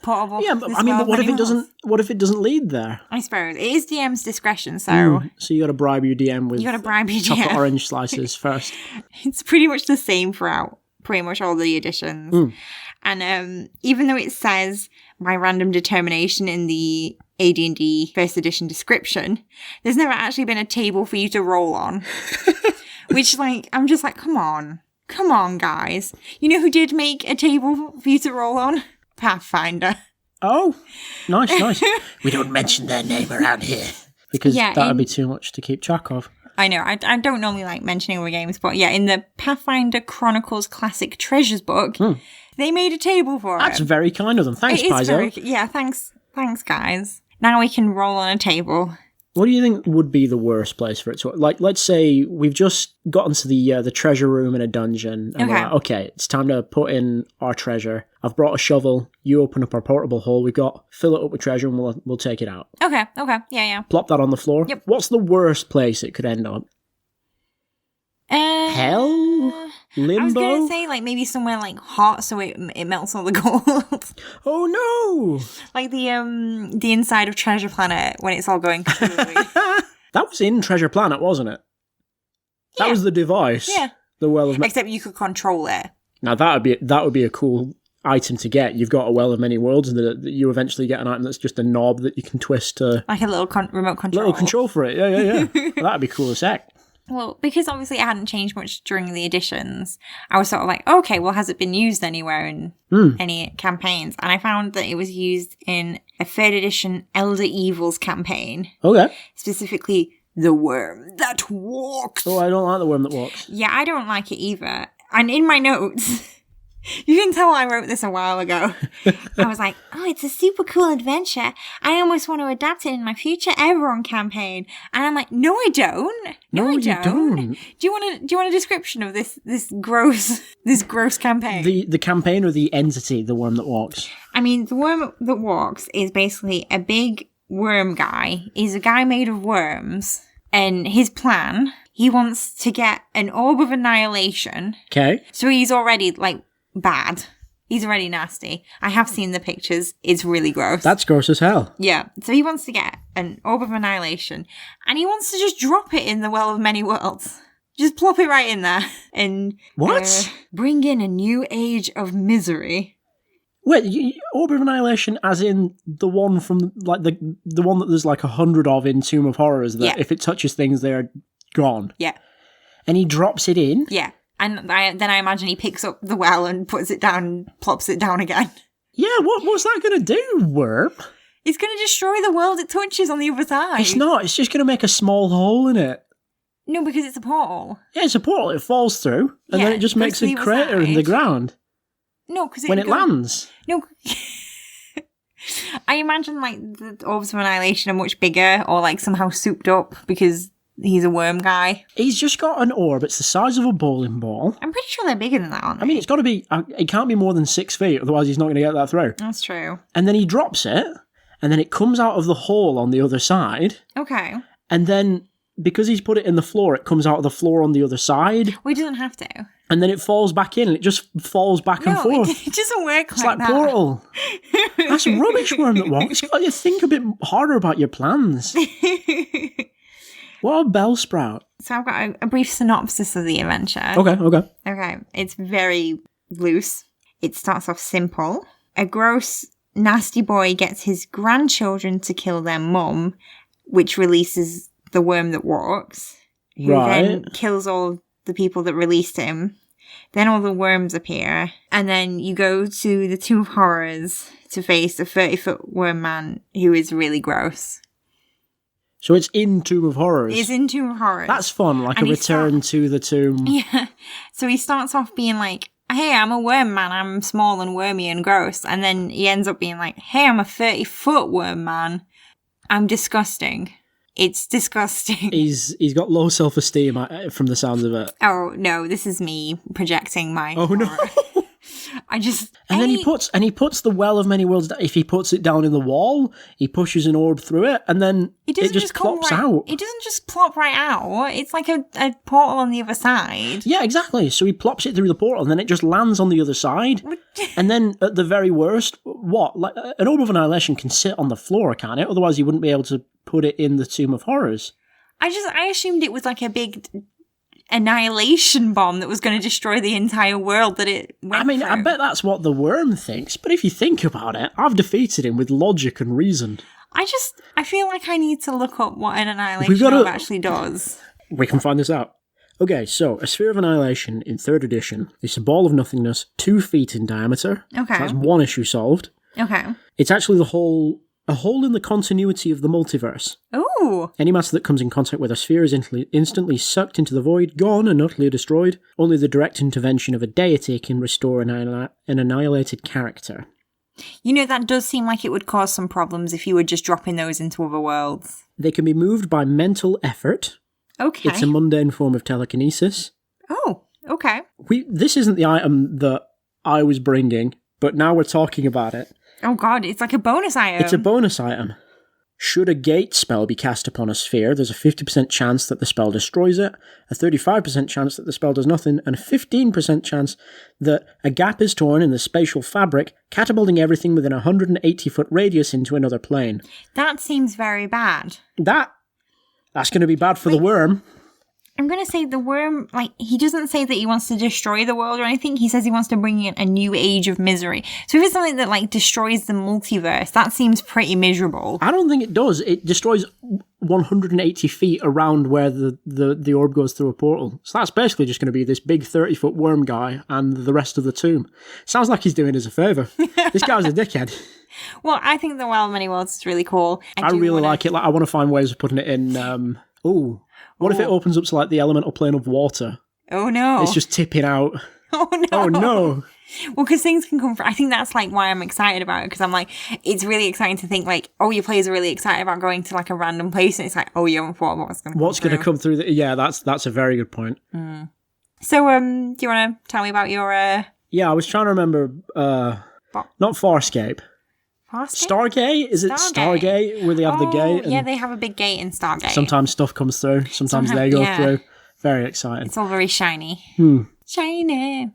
portable... Yeah, but, I mean, but what if it doesn't lead there? I suppose. It is DM's discretion, so... So you got to bribe your DM with chocolate orange slices first. It's pretty much the same throughout pretty much all the editions. And even though it says by random determination in the AD&D first edition description, there's never actually been a table for you to roll on. Which, like, I'm just like, come on, guys. You know who did make a table for you to roll on? Pathfinder. Oh, nice. We don't mention their name around here. Because that would be too much to keep track of. I know, I don't normally like mentioning all the games, but yeah, in the Pathfinder Chronicles Classic Treasures book, they made a table for it. That's very kind of them. Thanks, Paizo. Yeah, thanks, guys. Now we can roll on a table. What do you think would be the worst place for it to... Like, let's say we've just gotten to the treasure room in a dungeon, and we're like, okay, it's time to put in our treasure. I've brought a shovel. You open up our portable hole. Fill it up with treasure, and we'll take it out. Okay, yeah. Plop that on the floor. Yep. What's the worst place it could end up? Hell? Limbo? I was going to say, like, maybe somewhere, like, hot so it melts all the gold. Oh, no! Like the inside of Treasure Planet when it's all going completely. That was in Treasure Planet, wasn't it? That was the device. Yeah. The Well of... Except you could control it. Now, that would be a cool item to get. You've got a Well of Many Worlds, and you eventually get an item that's just a knob that you can twist to... Like a little remote control. Little control for it, yeah. That'd be cool as heck. Well, because obviously it hadn't changed much during the editions, I was sort of like, okay, well, has it been used anywhere in any campaigns? And I found that it was used in a 3rd edition Elder Evils campaign. Okay. Specifically, The Worm That Walks. Oh, I don't like The Worm That Walks. Yeah, I don't like it either. And in my notes... You can tell I wrote this a while ago. I was like, it's a super cool adventure. I almost want to adapt it in my future Everon campaign. And I'm like, no, I don't. No, I don't. Do you want a description of this gross campaign? The campaign or the entity, the Worm That Walks? I mean, the Worm That Walks is basically a big worm guy. He's a guy made of worms. And his plan, he wants to get an orb of annihilation. Okay. So he's already, like, bad. He's already nasty. I have seen the pictures. It's really gross. That's gross as hell. Yeah. So he wants to get an orb of annihilation, and he wants to just drop it in the Well of Many Worlds. Just plop it right in there and bring in a new age of misery. Wait, Orb of Annihilation, as in the one from like the one that there's like 100 of in Tomb of Horrors. That if it touches things, they're gone. Yeah. And he drops it in. Yeah. And then I imagine he picks up the well and puts it down and plops it down again. Yeah, what's that going to do, Worm? It's going to destroy the world it touches on the other side. It's not. It's just going to make a small hole in it. No, because it's a portal. Yeah, it's a portal. It falls through, and then it just makes a crater in the ground. No, because when it lands. No. I imagine, like, the orbs of annihilation are much bigger or, like, somehow souped up because he's a worm guy. He's just got an orb. It's the size of a bowling ball. I'm pretty sure they're bigger than that, aren't they? I mean, it's got to be... It can't be more than 6 feet, otherwise he's not going to get that through. That's true. And then he drops it, and then it comes out of the hole on the other side. Okay. And then, because he's put it in the floor, it comes out of the floor on the other side. Well, he doesn't have to. And then it falls back in, and it just falls back and forth. It doesn't work it's like that. It's like Portal. That's a rubbish worm that walks. You've got to think a bit harder about your plans. What a Bellsprout. So I've got a brief synopsis of the adventure. Okay. It's very loose. It starts off simple. A gross, nasty boy gets his grandchildren to kill their mum, which releases the worm that walks, who then kills all the people that released him. Then all the worms appear, and then you go to the Tomb of Horrors to face a 30-foot worm man who is really gross. So it's in Tomb of Horrors? It's in Tomb of Horrors. That's fun, like a return to the tomb. Yeah. So he starts off being like, hey, I'm a worm man, I'm small and wormy and gross. And then he ends up being like, hey, I'm a 30-foot worm man. I'm disgusting. It's disgusting. He's got low self-esteem from the sounds of it. Oh, no, this is me projecting my horror. No. And then he puts the Well of Many Worlds, if he puts it down in the wall, he pushes an orb through it, and then it just plops out. It doesn't just plop right out. It's like a portal on the other side. Yeah, exactly. So he plops it through the portal, and then it just lands on the other side. And then, at the very worst, like an Orb of Annihilation can sit on the floor, can't it? Otherwise, you wouldn't be able to put it in the Tomb of Horrors. I assumed it was like a big annihilation bomb that was going to destroy the entire world that it went through. I bet that's what the worm thinks, but if you think about it, I've defeated him with logic and reason. I feel like I need to look up what an annihilation bomb actually does. We can find this out. Okay, so a Sphere of Annihilation in 3rd edition is a ball of nothingness 2 feet in diameter. Okay. So that's one issue solved. Okay. It's actually a hole in the continuity of the multiverse. Ooh. Any matter that comes in contact with a sphere is instantly sucked into the void, gone and utterly destroyed. Only the direct intervention of a deity can restore an annihilated character. You know, that does seem like it would cause some problems if you were just dropping those into other worlds. They can be moved by mental effort. Okay. It's a mundane form of telekinesis. Oh, okay. This isn't the item that I was bringing, but now we're talking about it. Oh god, it's like a bonus item. It's a bonus item. Should a gate spell be cast upon a sphere, there's a 50% chance that the spell destroys it, a 35% chance that the spell does nothing, and a 15% chance that a gap is torn in the spatial fabric, catapulting everything within a 180-foot radius into another plane. That seems very bad. That's going to be bad for the worm. I'm going to say the worm, like, he doesn't say that he wants to destroy the world or anything. He says he wants to bring in a new age of misery. So if it's something that, like, destroys the multiverse, that seems pretty miserable. I don't think it does. It destroys 180 feet around where the orb goes through a portal. So that's basically just going to be this big 30-foot worm guy and the rest of the tomb. Sounds like he's doing us a favour. This guy's a dickhead. Well, I think the Well of Many Worlds is really cool. I really like it. Like, I want to find ways of putting it in... What if it opens up to, like, the elemental plane of water? Oh, no. It's just tipping out. Oh, no. Oh, no. Well, because things can come from... I think that's, like, why I'm excited about it, because I'm like, it's really exciting to think, like, oh, your players are really excited about going to, like, a random place, and it's like, oh, you haven't thought about what's going to come through. What's going to come through? Yeah, that's a very good point. Mm. So, do you want to tell me about your... Yeah, I was trying to remember... not Farscape. Stargate? Is it Stargate where they have the gate? Yeah, they have a big gate in Stargate. Sometimes stuff comes through. Sometimes they go through. Very exciting. It's all very shiny. Shiny.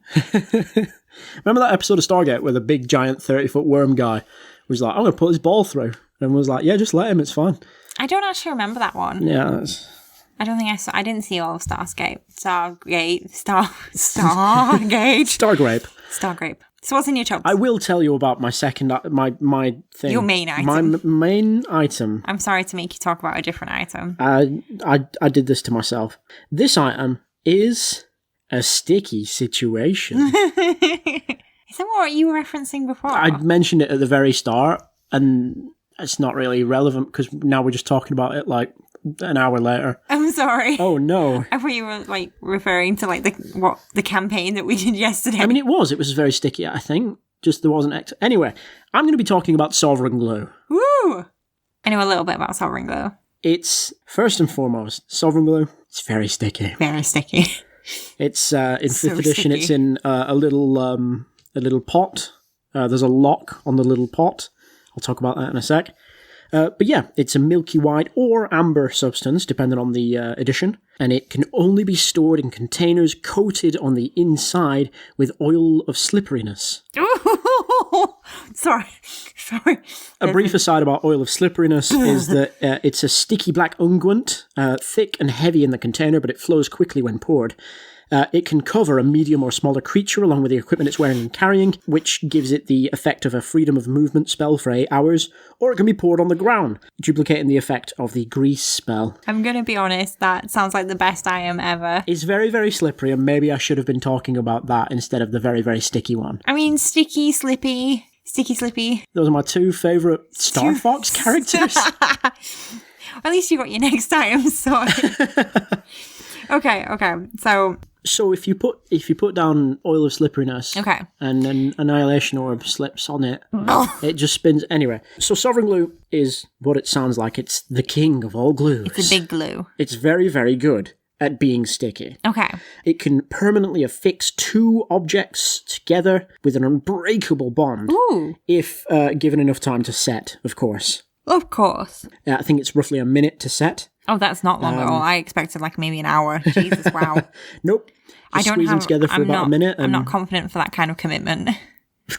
Remember that episode of Stargate where the big giant 30-foot worm guy was like, I'm going to put his ball through. And was like, yeah, just let him. It's fine. I don't actually remember that one. Yeah. I don't think I saw... I didn't see all of Stargate. Stargate. Stargrape. So what's in your chops? I will tell you about my second, my thing. Your main item. My main item. I'm sorry to make you talk about a different item. I did this to myself. This item is a sticky situation. Is that what you were referencing before? I mentioned it at the very start, and it's not really relevant because now we're just talking about it like an hour later. I'm sorry. Oh no! I thought you were like referring to like the campaign that we did yesterday. I mean, it was very sticky. I think just there wasn't. Anyway, I'm going to be talking about Sovereign Glue. Woo! I know a little bit about Sovereign Glue. It's first and foremost Sovereign Glue. It's very sticky. Very sticky. It's in 5th edition. Sticky. It's in a little pot. There's a lock on the little pot. I'll talk about that in a sec. But yeah, it's a milky white or amber substance, depending on the edition, and it can only be stored in containers coated on the inside with oil of slipperiness. Sorry. A brief aside about oil of slipperiness is that it's a sticky black unguent, thick and heavy in the container, but it flows quickly when poured. It can cover a medium or smaller creature along with the equipment it's wearing and carrying, which gives it the effect of a freedom of movement spell for 8 hours, or it can be poured on the ground, duplicating the effect of the grease spell. I'm going to be honest, that sounds like the best item ever. It's very, very slippery, and maybe I should have been talking about that instead of the very, very sticky one. I mean, sticky, slippy. Sticky, slippy. Those are my 2 favourite Star Fox characters. At least you got your next item sorted. Okay. So if you put down oil of slipperiness, okay, and an annihilation orb slips on it, it just spins. Anyway, so Sovereign Glue is what it sounds like. It's the king of all glues. It's a big glue. It's very, very good at being sticky. Okay. It can permanently affix 2 objects together with an unbreakable bond. Ooh. If given enough time to set, of course. Of course. I think it's roughly a minute to set. Oh, that's not long at all. I expected like maybe an hour. Jesus, wow. Nope. Just squeeze them together for about a minute. I'm not confident for that kind of commitment.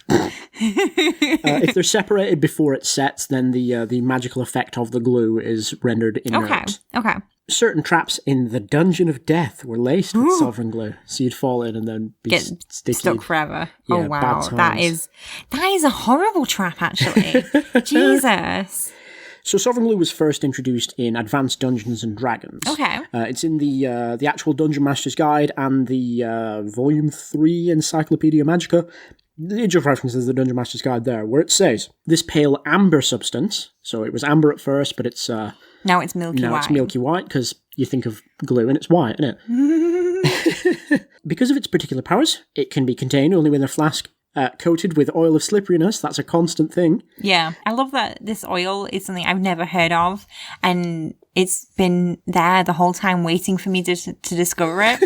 If they're separated before it sets, then the magical effect of the glue is rendered inert. Okay. Certain traps in the Dungeon of Death were laced with Sovereign Glue, so you'd fall in and then be sticky. Stuck forever. Yeah, oh wow, that is a horrible trap, actually. Jesus. So Sovereign Glue was first introduced in Advanced Dungeons and Dragons. Okay. It's in the actual Dungeon Master's Guide and the Volume 3 Encyclopedia Magica. It just references the Dungeon Master's Guide there, where it says, this pale amber substance, so it was amber at first, but it's... now it's milky white. Now it's milky white, because you think of glue and it's white, isn't it? Because of its particular powers, it can be contained only within a flask coated with oil of slipperiness. That's a constant thing. Yeah. I love that this oil is something I've never heard of, and it's been there the whole time waiting for me to discover it.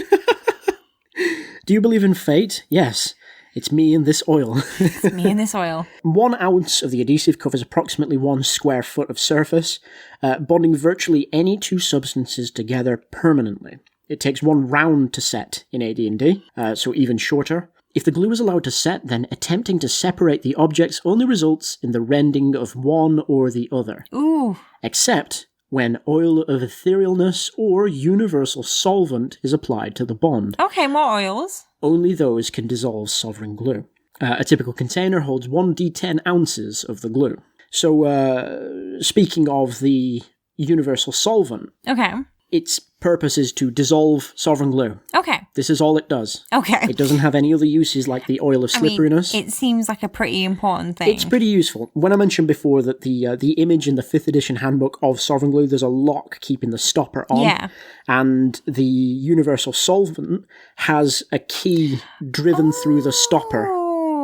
Do you believe in fate? Yes. It's me and this oil. It's me and this oil. 1 ounce of the adhesive covers approximately 1 square foot of surface, bonding virtually any 2 substances together permanently. It takes 1 round to set in AD&D, so even shorter. If the glue is allowed to set, then attempting to separate the objects only results in the rending of one or the other. Ooh. Except when oil of etherealness or universal solvent is applied to the bond. Okay, more oils. Only those can dissolve Sovereign Glue. A typical container holds 1d10 ounces of the glue. So, speaking of the universal solvent, okay, its purpose is to dissolve Sovereign Glue. Okay. This is all it does. Okay. It doesn't have any other uses like the oil of slipperiness. It seems like a pretty important thing. It's pretty useful. When I mentioned before that the image in the 5th edition handbook of Sovereign Glue, there's a lock keeping the stopper on. Yeah. And the universal solvent has a key driven through the stopper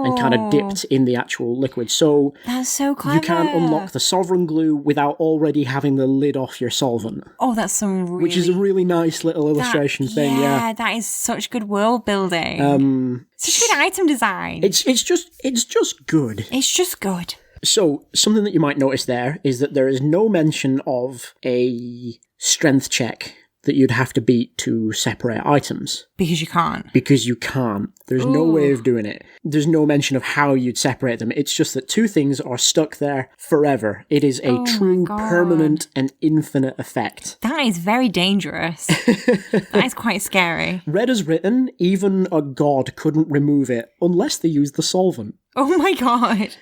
and kind of dipped in the actual liquid. So that's so clever. You can't unlock the Sovereign Glue without already having the lid off your solvent. Oh, that's some really... Which is a really nice little illustration thing, yeah. Yeah, that is such good world building. Such good item design. It's just good. It's just good. So, something that you might notice there is that there is no mention of a strength check that you'd have to beat to separate items. Because you can't. Because you can't. There's no way of doing it. There's no mention of how you'd separate them. It's just that 2 things are stuck there forever. It is a true, permanent, and infinite effect. That is very dangerous. That is quite scary. Read as written, even a god couldn't remove it unless they used the solvent. Oh my god.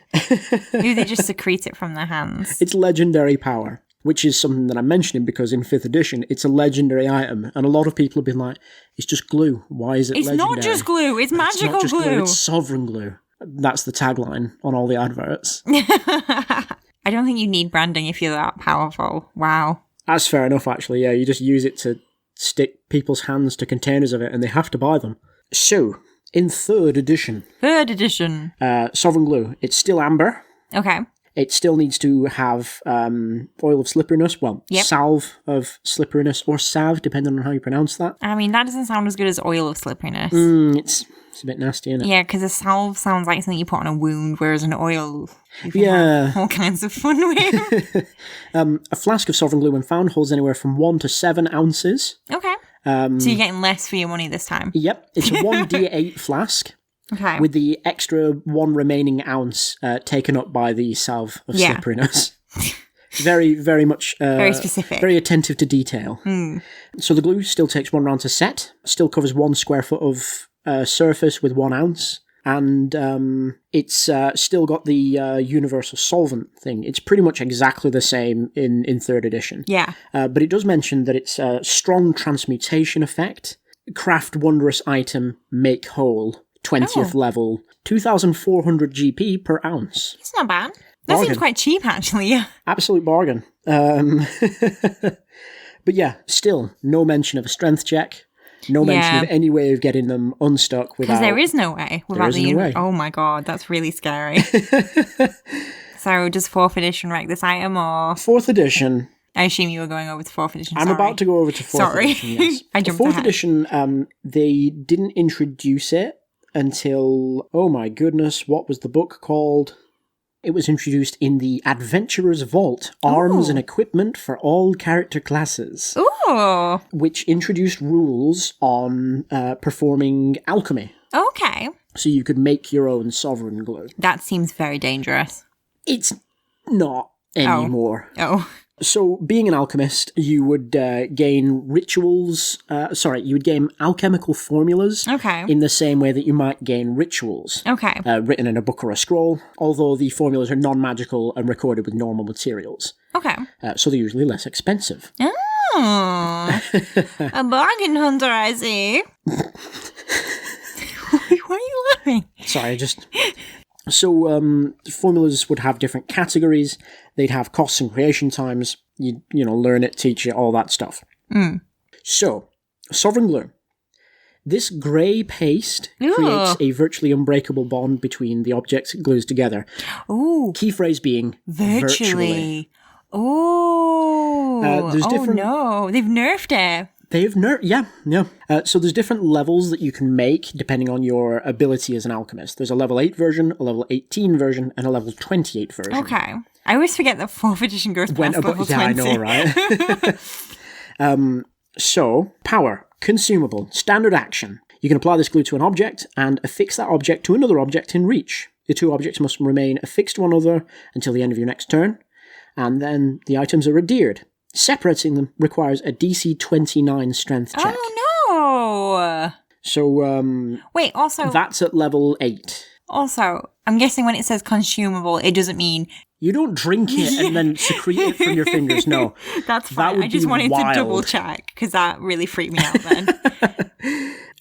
Maybe they just secrete it from their hands. It's legendary power. Which is something that I'm mentioning because in 5th edition, it's a legendary item. And a lot of people have been like, it's just glue. Why is it legendary? It's not just glue. It's magical glue. glue. It's Sovereign Glue. That's the tagline on all the adverts. I don't think you need branding if you're that powerful. Wow. That's fair enough, actually. Yeah, you just use it to stick people's hands to containers of it, and they have to buy them. So, in 3rd edition... Sovereign Glue. It's still amber. Okay. It still needs to have oil of slipperiness. Well, salve of slipperiness, or salve, depending on how you pronounce that. I mean, that doesn't sound as good as oil of slipperiness. It's a bit nasty, isn't it? Yeah, because a salve sounds like something you put on a wound, whereas an oil, you can have all kinds of fun with. A flask of Sovereign Glue, when found, holds anywhere from 1 to 7 ounces. Okay. So you're getting less for your money this time. Yep. It's a 1d8 flask. Okay. With the extra 1 remaining ounce taken up by the salve of slipperiness. Very, very much... very specific. Very attentive to detail. So the glue still takes 1 round to set, still covers 1 square foot of surface with 1 ounce, and it's still got the universal solvent thing. It's pretty much exactly the same in 3rd edition. Yeah. But it does mention that it's a strong transmutation effect, craft wondrous item, make whole, 20th level, 2,400 GP per ounce. It's not bad. That seems quite cheap, actually. Yeah. Absolute bargain. But yeah, still, no mention of a strength check. No mention of any way of getting them unstuck without... Because there is no way without the... way. Oh my god, that's really scary. So does 4th edition wreck this item, or... 4th edition... I assume you were going over to 4th edition. I'm about to go over to 4th edition, yes. I jumped 4th ahead. edition, they didn't introduce it until... Oh my goodness, what was the book called? It was introduced in the Adventurer's Vault, Arms and Equipment for All Character Classes. Ooh. Which introduced rules on performing alchemy. Okay. So you could make your own Sovereign Glue. That seems very dangerous. It's not anymore. Oh. So, being an alchemist, you would gain rituals... you would gain alchemical formulas in the same way that you might gain rituals. Okay. Written in a book or a scroll, although the formulas are non-magical and recorded with normal materials. Okay. So they're usually less expensive. Oh. A bargain hunter, I see. Why are you laughing? Sorry, So, formulas would have different categories. They'd have costs and creation times. You learn it, teach it, all that stuff. So, Sovereign Glue. This grey paste creates a virtually unbreakable bond between the objects it glues together. Ooh. Key phrase being virtually. Oh. There's different... no. They've nerfed it. They've yeah. So there's different levels that you can make depending on your ability as an alchemist. There's a level 8 version, a level 18 version, and a level 28 version. Okay. I always forget that 4th edition goes past level 20. Yeah, I know, right? So, power, consumable, standard action. You can apply this glue to an object and affix that object to another object in reach. The 2 objects must remain affixed to one another until the end of your next turn, and then the items are adhered. Separating them requires a DC 29 strength check. Oh, no! So, wait, also... That's at level 8. Also, I'm guessing when it says consumable, it doesn't mean... You don't drink it and then secrete it from your fingers, no. That's fine. I just wanted to double check, because that really freaked me out then.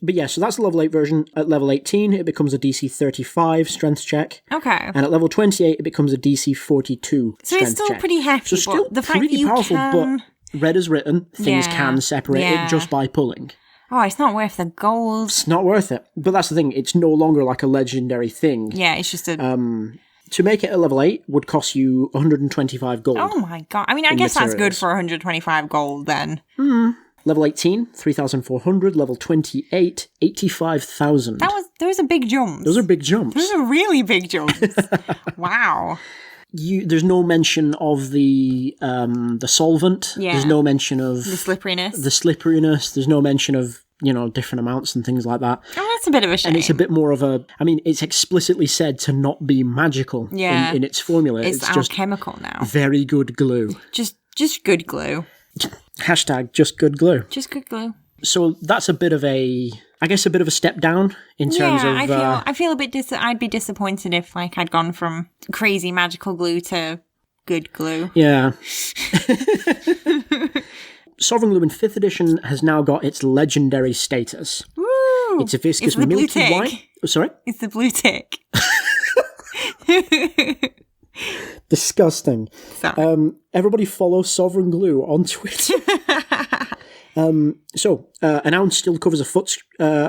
But yeah, so that's the level 8 version. At level 18, it becomes a DC 35 strength check. Okay. And at level 28, it becomes a DC 42 strength check. So it's still pretty hefty, so still but the fact pretty that you powerful, can... but read as written, things can separate it just by pulling. Oh, it's not worth the gold. It's not worth it. But that's the thing, it's no longer like a legendary thing. Yeah, it's just a... To make it a level 8 would cost you 125 gold. Oh my god. I mean, I guess that's good for 125 gold then. Level 18, 3,400. Level 28, 85,000. Those are big jumps. Those are big jumps. Those are really big jumps. Wow. There's no mention of the solvent. Yeah. There's no mention of... The slipperiness. There's no mention of, different amounts and things like that. Oh, that's a bit of a shame. And it's a bit more of a... I mean, it's explicitly said to not be magical in its formula. It's just alchemical now. Very good glue. Just good glue. Hashtag just good glue. Just good glue. So that's a bit of a step down in terms of... I feel a bit... I'd be disappointed if I'd gone from crazy magical glue to good glue. Yeah. Sovereign Glue in 5th edition has now got its legendary status. Woo! It's a viscous milky white... Oh, sorry? It's the blue tick. Disgusting. Sorry. Everybody follow Sovereign Glue on Twitter. An ounce still covers a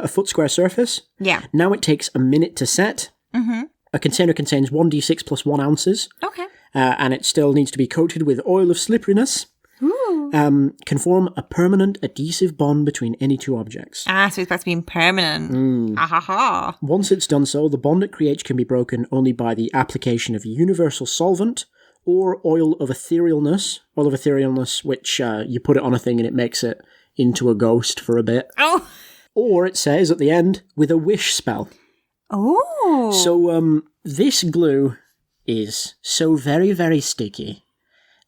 foot square surface. Yeah. Now it takes a minute to set. Mm-hmm. A container contains 1d6 plus 1 ounces. Okay. And it still needs to be coated with oil of slipperiness. Ooh. Can form a permanent adhesive bond between any two objects. So it's supposed to be permanent. Ha ha ha. Once it's done so, the bond it creates can be broken only by the application of universal solvent or oil of etherealness, which you put it on a thing and it makes it into a ghost for a bit. Oh. Or it says at the end, with a wish spell. Oh. So this glue is so very, very sticky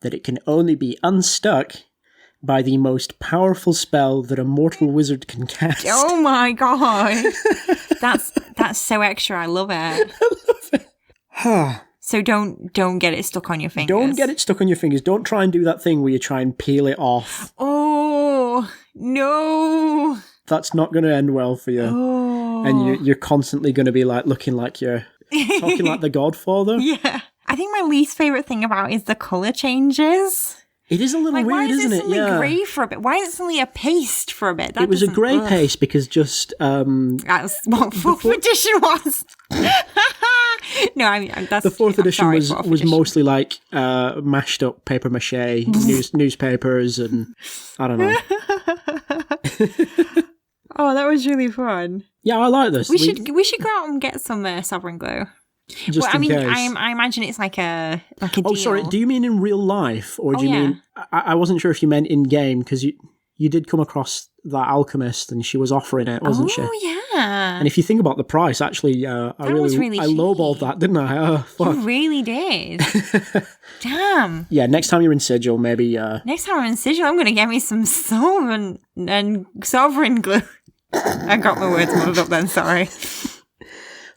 that it can only be unstuck by the most powerful spell that a mortal wizard can cast. Oh my god. That's so extra. I love it. I love it. So don't get it stuck on your fingers. Don't get it stuck on your fingers. Don't try and do that thing where you try and peel it off. Oh, no. That's not going to end well for you. Oh. And you're constantly going to be like looking like you're talking like the Godfather. Yeah. I think my least favourite thing about is the colour changes. It is a little weird, isn't it? Why is it suddenly grey for a bit? Why is it suddenly a paste for a bit? It was a grey paste because just... That's what 4th edition was. No, I mean, that's... The 4th edition was mostly like mashed up paper mache, newspapers, and I don't know. Oh, that was really fun. Yeah, I like this. We should go out and get some Sovereign Glue. Just in case. I imagine it's like a deal. Oh, sorry. Do you mean in real life, or do you mean? I wasn't sure if you meant in game because you did come across that alchemist and she was offering it, wasn't she? Oh yeah. And if you think about the price, actually, I lowballed that, didn't I? Oh, fuck. You really did. Damn. Yeah. Next time you're in Sigil, maybe. Next time I'm in Sigil, I'm going to get me some Sovereign and Sovereign Glue. I got my words muddled up then. Sorry.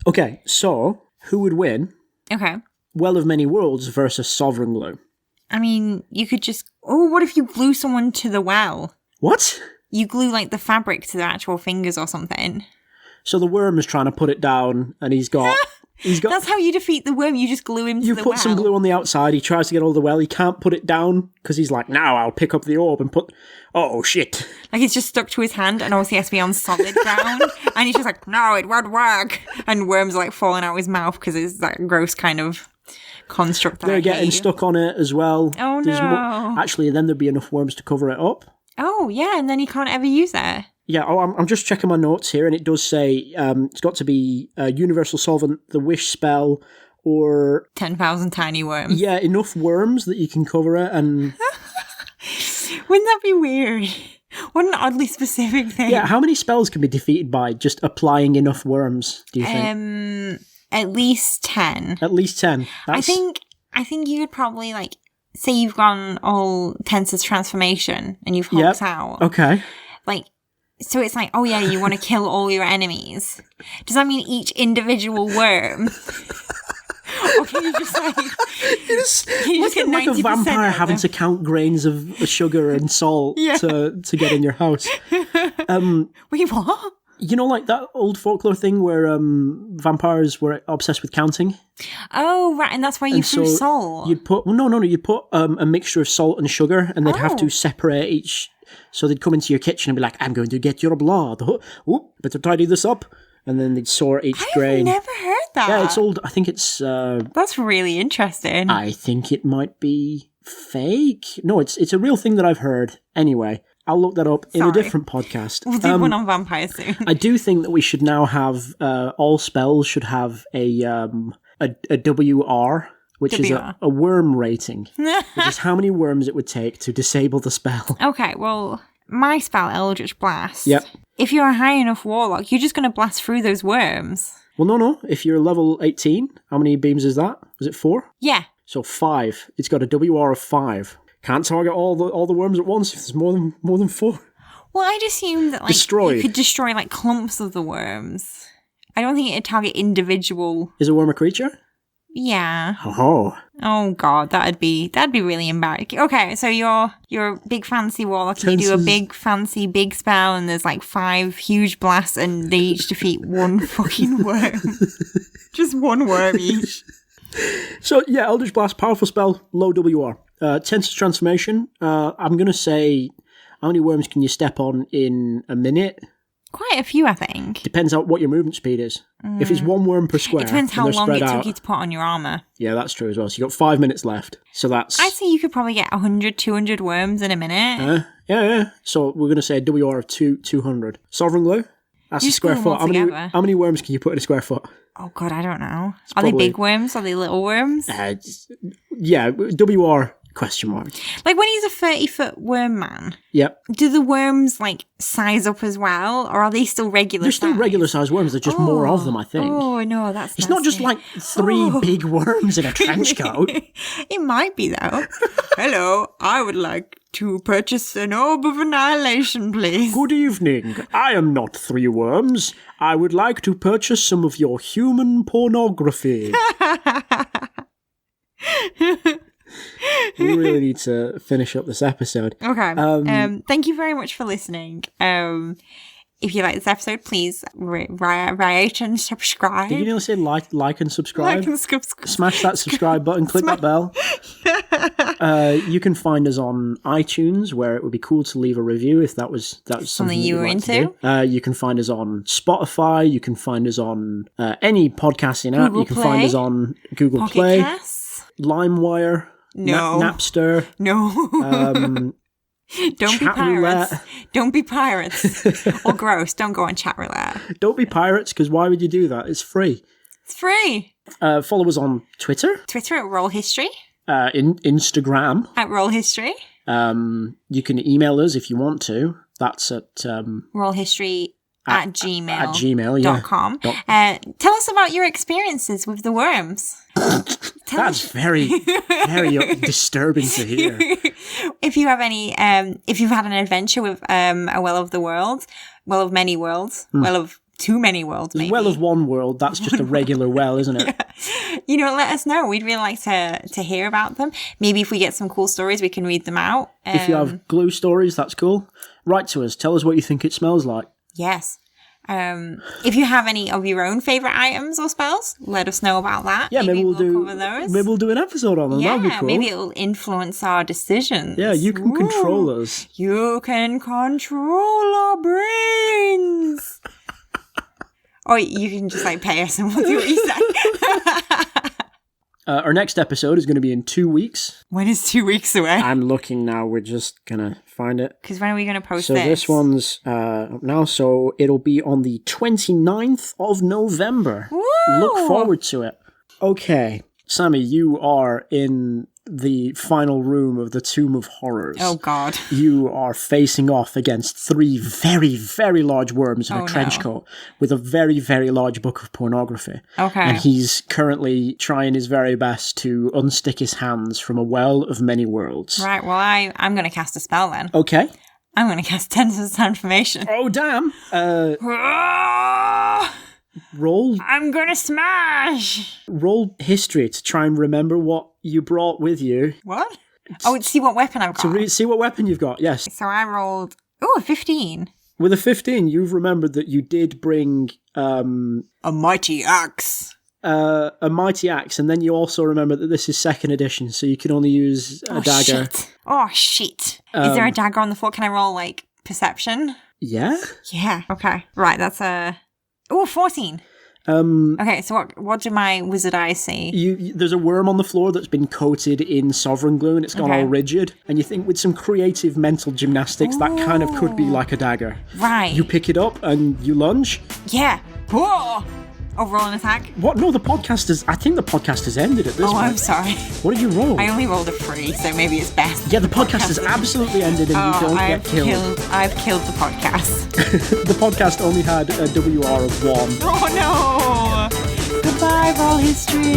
Okay, so. Who would win? Okay. Well of Many Worlds versus Sovereign Glue. I mean, you could just... Oh, what if you glue someone to the well? What? You glue, like, the fabric to their actual fingers or something. So the worm is trying to put it down, and he's got... That's how you defeat the worm. You just glue him to the well. You put some glue on the outside. He tries to get hold of the well. He can't put it down because he's like, now I'll pick up the orb and put... Oh, shit. Like, it's just stuck to his hand and also he has to be on solid ground. And he's just like, no, it won't work. And worms are, like, falling out of his mouth because it's that gross kind of construct. They're getting stuck on it as well. Oh, no. Actually, then there'd be enough worms to cover it up. Oh, yeah, and then he can't ever use it. Yeah, I'm just checking my notes here, and it does say it's got to be Universal Solvent, the Wish spell, or... 10,000 tiny worms. Yeah, enough worms that you can cover it, and... Wouldn't that be weird? What an oddly specific thing. Yeah, how many spells can be defeated by just applying enough worms, do you think? At least 10. At least 10. I think you could probably, like, say you've gone all Tensor's transformation, and you've hulked out. Okay. Like... So it's like, oh yeah, you want to kill all your enemies. Does that mean each individual worm? Or can you just like... You just get like a vampire having to count grains of sugar and salt to get in your house. Wait, what? You know, like that old folklore thing where vampires were obsessed with counting? Oh, right, and that's why you threw salt. You'd put... No, you'd put a mixture of salt and sugar, and they'd have to separate each... So they'd come into your kitchen and be like, I'm going to get your blood. Oh, better tidy this up. And then they'd sort each grain. I've never heard that. Yeah, it's old. I think it's... That's really interesting. I think it might be fake. No, it's a real thing that I've heard. Anyway, I'll look that up in a different podcast. We'll do one on vampires soon. I do think that we should now have... all spells should have a WR... Which is a worm rating, which is how many worms it would take to disable the spell. Okay, well, my spell, Eldritch Blast. Yep. If you're a high enough warlock, you're just going to blast through those worms. Well, no. If you're level 18, how many beams is that? Was it 4? Yeah. So 5. It's got a WR of 5. Can't target all the worms at once if there's more than 4. Well, I'd assume that you could destroy like clumps of the worms. I don't think it'd target individual. Is a worm a creature? Yeah. Oh god, that'd be really embarrassing. Okay, so you're a big fancy warlock and you do a big fancy big spell and there's like 5 huge blasts and they each defeat one fucking worm. Just one worm each. So, yeah, Eldritch Blast, powerful spell, low WR. Tensor Transformation, I'm going to say, how many worms can you step on in a minute? Quite a few, I think. Depends on what your movement speed is. If it's one worm per square, It depends how and they're long it spread took out, you to put on your armour. Yeah, that's true as well. So you've got 5 minutes left. So that's... I'd say you could probably get 100, 200 worms in a minute. Yeah. So we're going to say a WR of 200. Sovereign Glue? That's a square foot. How many worms can you put in a square foot? Oh, God, I don't know. Are they big worms? Are they little worms? Yeah, WR question mark. Like when he's a 30-foot worm man, Yep. do the worms like size up as well? Or are they still regular They're still regular sized worms. There's just more of them, I think. Oh, no, that's It's not just like three big worms in a trench coat. It might be, though. Hello, I would like to purchase an orb of annihilation, please. Good evening. I am not 3 worms. I would like to purchase some of your human pornography. We really need to finish up this episode. Okay. Thank you very much for listening. If you like this episode, please rate and subscribe. Did you nearly say like and subscribe? Like and subscribe. Smash that subscribe button, click that bell. You can find us on iTunes, where it would be cool to leave a review if that was something you were into. You can find us on Spotify. You can find us on any podcasting app. Google You can Play. find us on Google Pocket Play, Casts. LimeWire, No. Napster. No. Don't be Chat pirates. roulette. Don't be pirates. Or gross. Don't go on chat roulette. Don't be pirates, because why would you do that? It's free. It's free. Follow us on Twitter, Twitter at Roll History. Instagram. At Roll History. You can email us if you want to. That's at Rollhistory at gmail. At Gmail, yeah. .com. Tell us about your experiences with the worms. That's very, very disturbing to hear. If you have any, if you've had an adventure with a well of the world, well of many worlds, well of too many worlds, maybe. Well of one world, that's just a regular well, isn't it? You know, let us know. We'd really like to hear about them. Maybe if we get some cool stories, we can read them out. If you have glue stories, that's cool. Write to us. Tell us what you think it smells like. Yes. If you have any of your own favourite items or spells, let us know about that. Yeah, maybe we'll cover those. Maybe we'll do an episode on them. Yeah, That'd be cool. maybe it'll influence our decisions. Yeah, you can control us. You can control our brains. Or you can just like pay us and we'll do what you say. Our next episode is going to be in 2 weeks. When is 2 weeks away? I'm looking now. We're just going to find it. Because when are we going to post so this? So this one's up now. So it'll be on the 29th of November. Woo! Look forward to it. Okay. Sammy, you are in the final room of the Tomb of Horrors. Oh, God. You are facing off against 3 very, very large worms in a trench coat with a very, very large book of pornography. Okay. And he's currently trying his very best to unstick his hands from a well of many worlds. Right, well, I'm going to cast a spell then. Okay. I'm going to cast Tensor Transformation. Oh, damn. Roll. I'm going to smash. Roll history to try and remember what you brought with you. What? Oh, see what weapon I've got. To see what weapon you've got, yes. So I rolled, a 15. With a 15, you've remembered that you did bring... a mighty axe. A mighty axe, and then you also remember that this is 2nd edition, so you can only use a dagger. Shit. Oh, shit. Is there a dagger on the floor? Can I roll, like, perception? Yeah? Yeah. Okay. Right, that's a... 14. Okay, so what do my wizard eyes see? There's a worm on the floor that's been coated in sovereign glue, and it's gone all rigid, and you think with some creative mental gymnastics, that kind of could be like a dagger. Right. You pick it up, and you lunge. Yeah. Whoa! Oh, roll an attack? What? No, I think the podcast has ended at this point. Oh, I'm sorry. What did you roll? I only rolled a 3, so maybe it's best. Yeah, the podcast has absolutely ended and you don't get killed. I've killed the podcast. The podcast only had a WR of 1. Oh, no! Goodbye, Roll History.